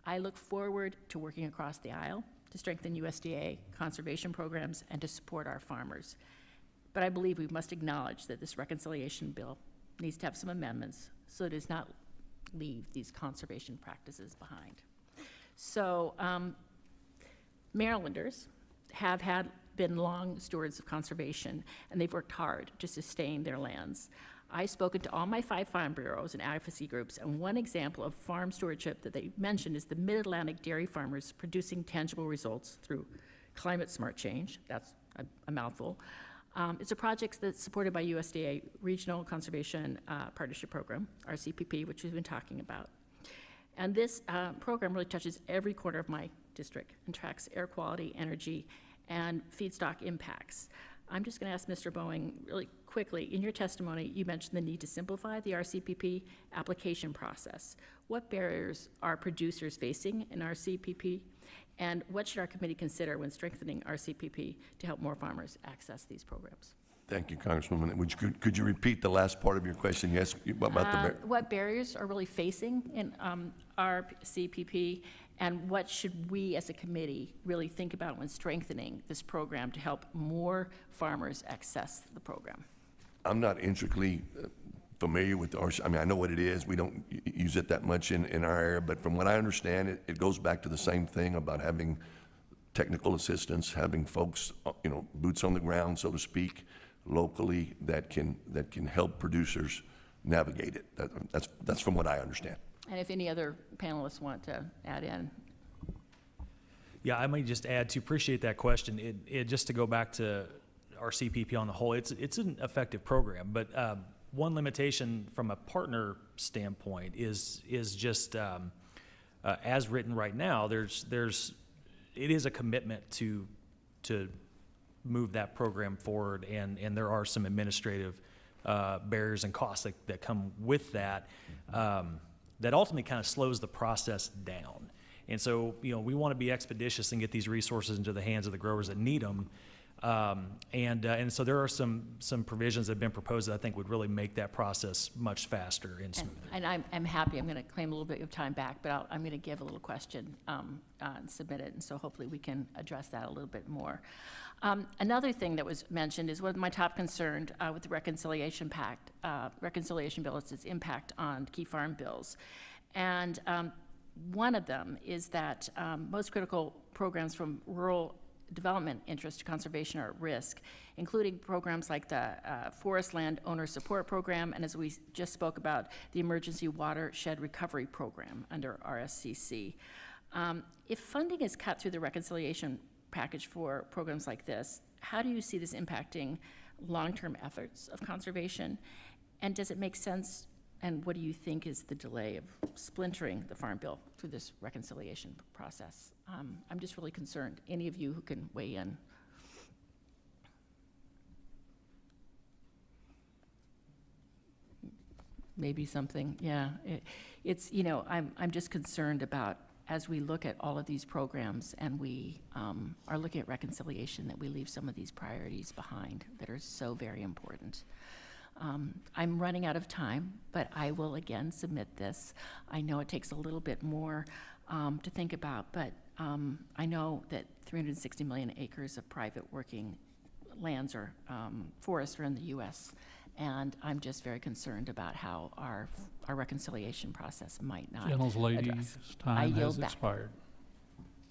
I look forward to working across the aisle to strengthen USDA conservation programs and to support our farmers. But I believe we must acknowledge that this reconciliation bill needs to have some amendments so it does not leave these conservation practices behind. So Marylanders have been long stewards of conservation, and they've worked hard to sustain their lands. I've spoken to all my 5 farm bureaus and advocacy groups, and one example of farm stewardship that they mentioned is the Mid-Atlantic dairy farmers producing tangible results through climate smart change. That's a mouthful. It's a project that's supported by USDA Regional Conservation Partnership Program, RCPP, which we've been talking about. And this program really touches every corner of my district and tracks air quality, energy, and feedstock impacts. I'm just going to ask Mr. Boening really quickly, in your testimony, you mentioned the need to simplify the RCPP application process. What barriers are producers facing in RCPP, and what should our committee consider when strengthening RCPP to help more farmers access these programs? Thank you, Congresswoman. Could you repeat the last part of your question? Yes, about what barriers are really facing in RCPP, and what should we as a committee really think about when strengthening this program to help more farmers access the program? I'm not intricately familiar with the RC. I mean, I know what it is. We don't use it that much in our area, but from what I understand, it goes back to the same thing about having technical assistance, having folks, boots on the ground, so to speak, locally that can help producers navigate it. That's from what I understand. And if any other panelists want to add in. Yeah, I might just add to appreciate that question. Just to go back to our CPP on the whole, it's an effective program, but one limitation from a partner standpoint is just as written right now. It is a commitment to move that program forward, and there are some administrative barriers and costs that come with that. That ultimately kind of slows the process down. And so, we want to be expeditious and get these resources into the hands of the growers that need them. And so there are some provisions that have been proposed that I think would really make that process much faster and smoother. And I'm happy. I'm going to claim a little bit of time back, but I'm going to give a little question and submit it, and so hopefully we can address that a little bit more. Another thing that was mentioned is one of my top concerns with the reconciliation bill is its impact on key farm bills. And one of them is that most critical programs from rural development interest to conservation are at risk, including programs like the Forest Land Owner Support Program, and as we just spoke about, the Emergency Watershed Recovery Program under RSCC. If funding is cut through the reconciliation package for programs like this, how do you see this impacting long-term efforts of conservation? And does it make sense, and what do you think is the delay of splintering the Farm Bill through this reconciliation process? I'm just really concerned. Any of you who can weigh in? Maybe something, yeah. It's, I'm just concerned about, as we look at all of these programs and we are looking at reconciliation, that we leave some of these priorities behind that are so very important. I'm running out of time, but I will again submit this. I know it takes a little bit more to think about, but I know that 360 million acres of private working lands or forests are in the U.S., and I'm just very concerned about how our reconciliation process might not address. Ladies, time has expired.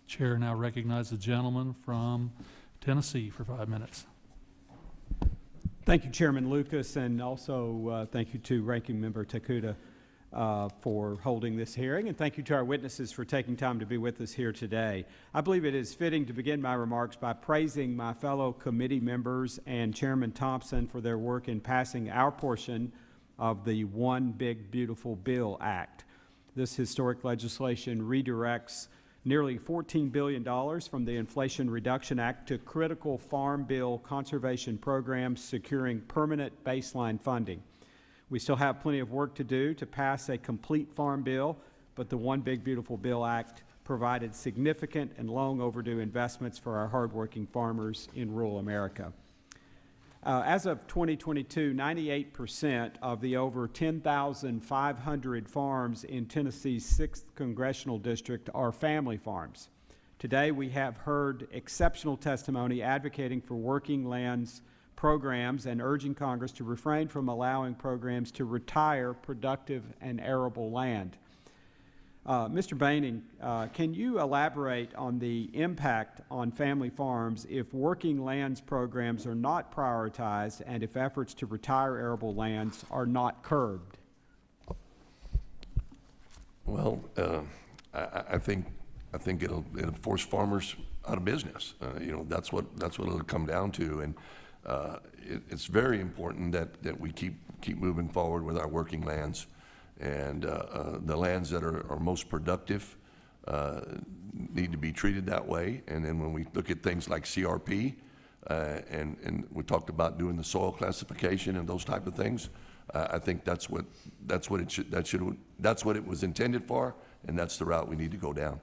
Chair now recognizes the gentleman from Tennessee for 5 minutes. Thank you, Chairman Lucas, and also thank you to Ranking Member Takuda for holding this hearing, and thank you to our witnesses for taking time to be with us here today. I believe it is fitting to begin my remarks by praising my fellow committee members and Chairman Thompson for their work in passing our portion of the One Big Beautiful Bill Act. This historic legislation redirects nearly $14 billion from the Inflation Reduction Act to critical Farm Bill conservation programs, securing permanent baseline funding. We still have plenty of work to do to pass a complete Farm Bill, but the One Big Beautiful Bill Act provided significant and long overdue investments for our hardworking farmers in rural America. As of 2022, 98% of the over 10,500 farms in Tennessee's 6th Congressional District are family farms. Today, we have heard exceptional testimony advocating for working lands programs and urging Congress to refrain from allowing programs to retire productive and arable land. Mr. Boening, can you elaborate on the impact on family farms if working lands programs are not prioritized and if efforts to retire arable lands are not curbed? Well, I think it'll force farmers out of business. That's what it'll come down to, and it's very important that we keep moving forward with our working lands. And the lands that are most productive need to be treated that way. And then when we look at things like CRP, and we talked about doing the soil classification and those type of things, I think that's what it was intended for, and that's the route we need to go down.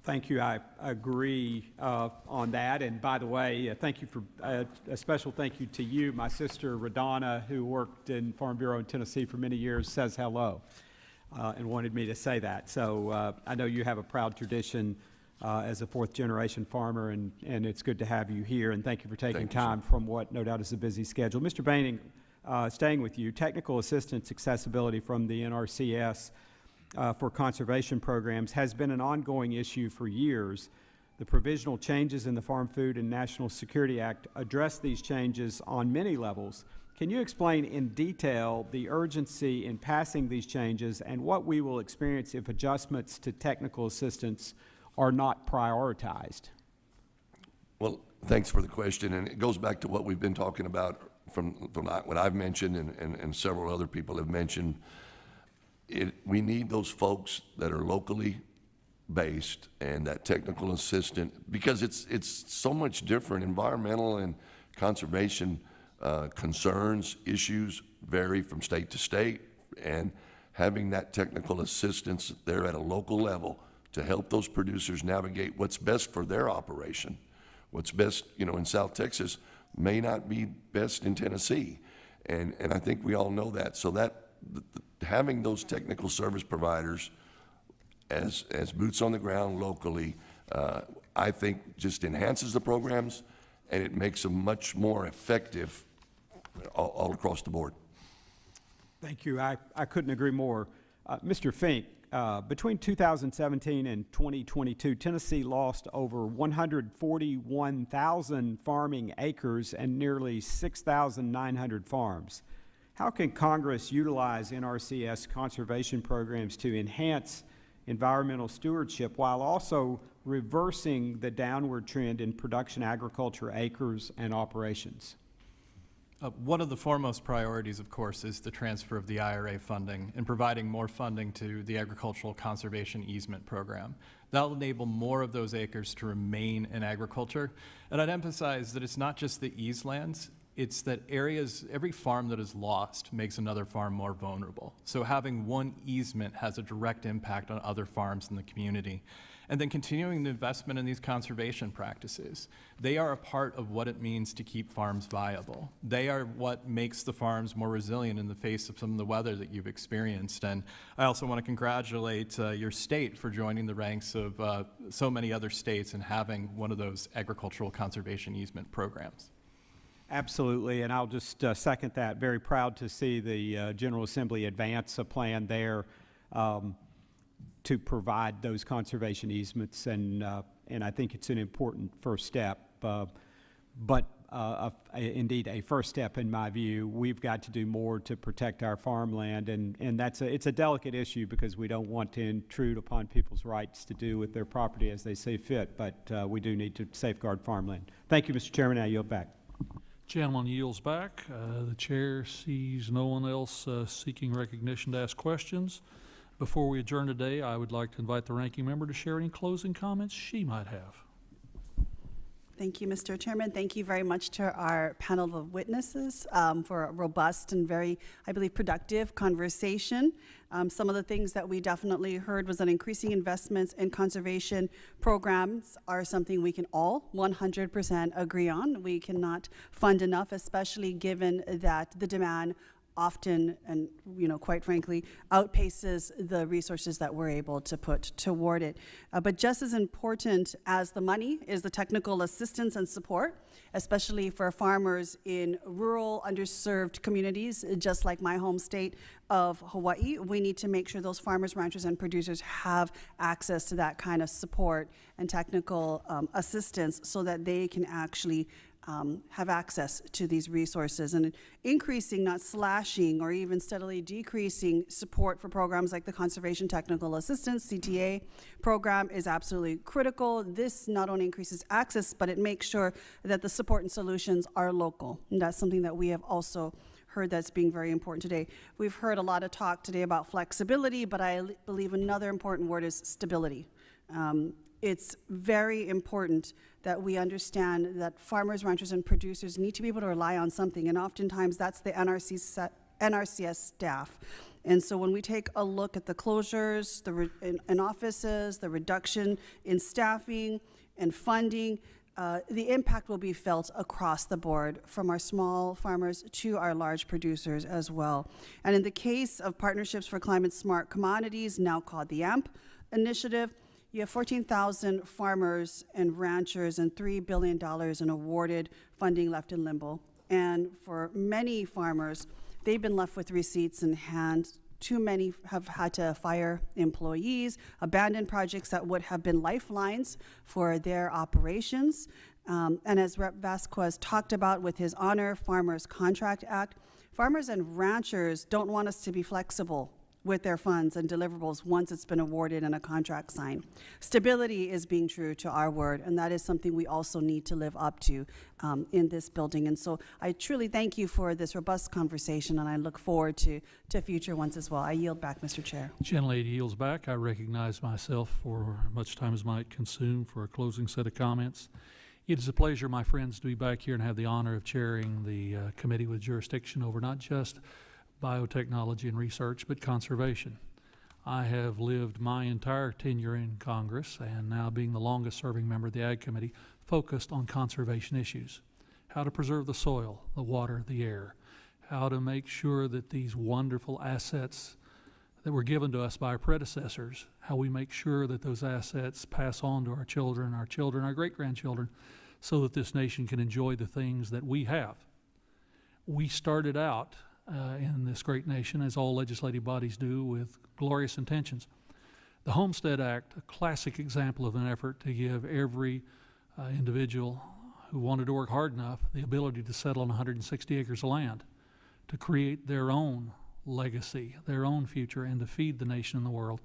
Thank you. I agree on that. And by the way, thank you for a special thank you to you. My sister, Radonna, who worked in Farm Bureau in Tennessee for many years, says hello and wanted me to say that. So I know you have a proud tradition as a fourth-generation farmer, and it's good to have you here. And thank you for taking time from what no doubt is a busy schedule. Mr. Boening, staying with you, technical assistance accessibility from the NRCS for conservation programs has been an ongoing issue for years. The provisional changes in the Farm Food and National Security Act address these changes on many levels. Can you explain in detail the urgency in passing these changes and what we will experience if adjustments to technical assistance are not prioritized? Well, thanks for the question, and it goes back to what we've been talking about from what I've mentioned and several other people have mentioned. We need those folks that are locally based and that technical assistant, because it's so much different. Environmental and conservation concerns, issues vary from state to state, and having that technical assistance there at a local level to help those producers navigate what's best for their operation. What's best, in South Texas may not be best in Tennessee. And I think we all know that. So having those technical service providers as boots on the ground locally, I think just enhances the programs, and it makes them much more effective all across the board. Thank you. I couldn't agree more. Mr. Fink, between 2017 and 2022, Tennessee lost over 141,000 farming acres and nearly 6,900 farms. How can Congress utilize NRCS conservation programs to enhance environmental stewardship while also reversing the downward trend in production agriculture acres and operations? One of the foremost priorities, of course, is the transfer of the IRA funding and providing more funding to the Agricultural Conservation Easement Program. That'll enable more of those acres to remain in agriculture. And I'd emphasize that it's not just the eased lands, it's that every farm that is lost makes another farm more vulnerable. So having one easement has a direct impact on other farms in the community. And then continuing the investment in these conservation practices. They are a part of what it means to keep farms viable. They are what makes the farms more resilient in the face of some of the weather that you've experienced. And I also want to congratulate your state for joining the ranks of so many other states and having one of those agricultural conservation easement programs. Absolutely, and I'll just second that. Very proud to see the General Assembly advance a plan there to provide those conservation easements, and I think it's an important first step. Indeed, a first step in my view. We've got to do more to protect our farmland, and it's a delicate issue because we don't want to intrude upon people's rights to do with their property as they see fit, but we do need to safeguard farmland. Thank you, Mr. Chairman. I yield back. Gentleman yields back. The chair sees no one else seeking recognition to ask questions. Before we adjourn today, I would like to invite the ranking member to share any closing comments she might have. Thank you, Mr. Chairman. Thank you very much to our panel of witnesses for a robust and very, I believe, productive conversation. Some of the things that we definitely heard was that increasing investments in conservation programs are something we can all 100% agree on. We cannot fund enough, especially given that the demand often and, quite frankly, outpaces the resources that we're able to put toward it. But just as important as the money is the technical assistance and support, especially for farmers in rural, underserved communities, just like my home state of Hawaii. We need to make sure those farmers, ranchers, and producers have access to that kind of support and technical assistance so that they can actually have access to these resources. And increasing, not slashing, or even steadily decreasing support for programs like the Conservation Technical Assistance, CTA program is absolutely critical. This not only increases access, but it makes sure that the support and solutions are local. And that's something that we have also heard that's being very important today. We've heard a lot of talk today about flexibility, but I believe another important word is stability. It's very important that we understand that farmers, ranchers, and producers need to be able to rely on something, and oftentimes that's the NRCS staff. And so when we take a look at the closures in offices, the reduction in staffing and funding, the impact will be felt across the board, from our small farmers to our large producers as well. And in the case of Partnerships for Climate Smart Commodities, now called the AMP initiative, you have 14,000 farmers and ranchers and $3 billion in awarded funding left in limbo. And for many farmers, they've been left with receipts in hand. Too many have had to fire employees, abandon projects that would have been lifelines for their operations. And as Rep. Vasquez talked about with his Honor Farmers Contract Act, farmers and ranchers don't want us to be flexible with their funds and deliverables once it's been awarded and a contract signed. Stability is being true to our word, and that is something we also need to live up to in this building. And so I truly thank you for this robust conversation, and I look forward to future ones as well. I yield back, Mr. Chair. Gentlelady yields back. I recognize myself for much time as might consume for a closing set of comments. It is a pleasure, my friends, to be back here and have the honor of chairing the committee with jurisdiction over not just biotechnology and research, but conservation. I have lived my entire tenure in Congress, and now being the longest serving member of the Ag Committee, focused on conservation issues. How to preserve the soil, the water, the air. How to make sure that these wonderful assets that were given to us by our predecessors, how we make sure that those assets pass on to our children, our great-grandchildren, so that this nation can enjoy the things that we have. We started out in this great nation, as all legislative bodies do, with glorious intentions. The Homestead Act, a classic example of an effort to give every individual who wanted to work hard enough the ability to settle on 160 acres of land, to create their own legacy, their own future, and to feed the nation and the world.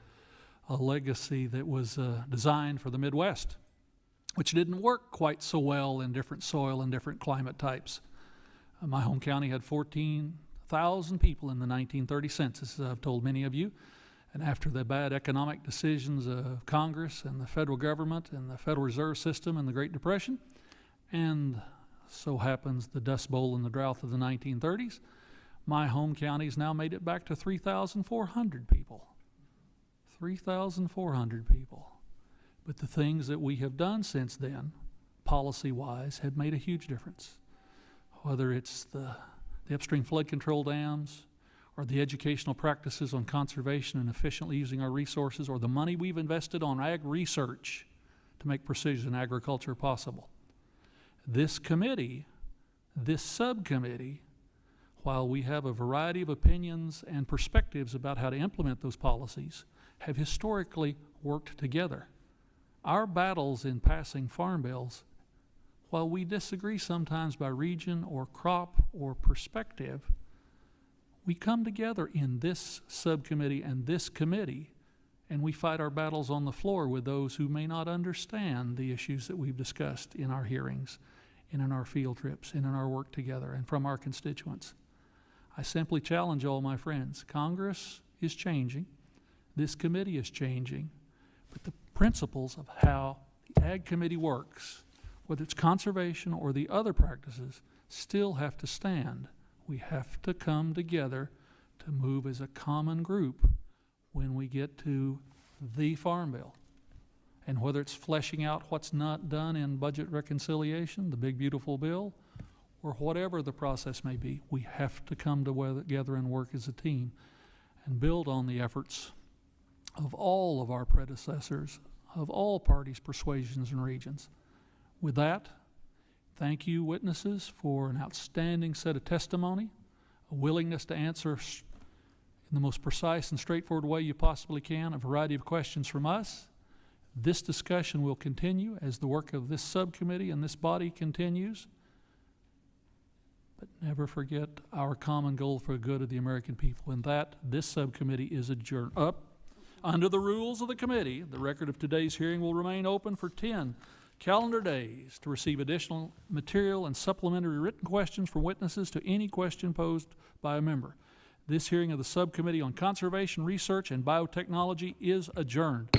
A legacy that was designed for the Midwest, which didn't work quite so well in different soil and different climate types. My home county had 14,000 people in the 1930 census, as I've told many of you. And after the bad economic decisions of Congress and the federal government and the Federal Reserve System and the Great Depression, and so happens the Dust Bowl and the drought of the 1930s, my home county's now made it back to 3,400 people. 3,400 people. But the things that we have done since then, policy-wise, have made a huge difference. Whether it's the upstream flood control dams, or the educational practices on conservation and efficiently using our resources, or the money we've invested on ag research to make precision agriculture possible. This committee, this subcommittee, while we have a variety of opinions and perspectives about how to implement those policies, have historically worked together. Our battles in passing farm bills, while we disagree sometimes by region or crop or perspective, we come together in this subcommittee and this committee, and we fight our battles on the floor with those who may not understand the issues that we've discussed in our hearings, and in our field trips, and in our work together, and from our constituents. I simply challenge all my friends. Congress is changing. This committee is changing. But the principles of how the Ag Committee works, whether it's conservation or the other practices, still have to stand. We have to come together to move as a common group when we get to the Farm Bill. And whether it's fleshing out what's not done in budget reconciliation, the big beautiful bill, or whatever the process may be, we have to come together and work as a team and build on the efforts of all of our predecessors, of all parties, persuasions, and regions. With that, thank you, witnesses, for an outstanding set of testimony, a willingness to answer in the most precise and straightforward way you possibly can a variety of questions from us. This discussion will continue as the work of this subcommittee and this body continues. But never forget our common goal for the good of the American people. And that, this subcommittee is adjourned. Under the rules of the committee, the record of today's hearing will remain open for 10 calendar days to receive additional material and supplementary written questions from witnesses to any question posed by a member. This hearing of the Subcommittee on Conservation, Research, and Biotechnology is adjourned.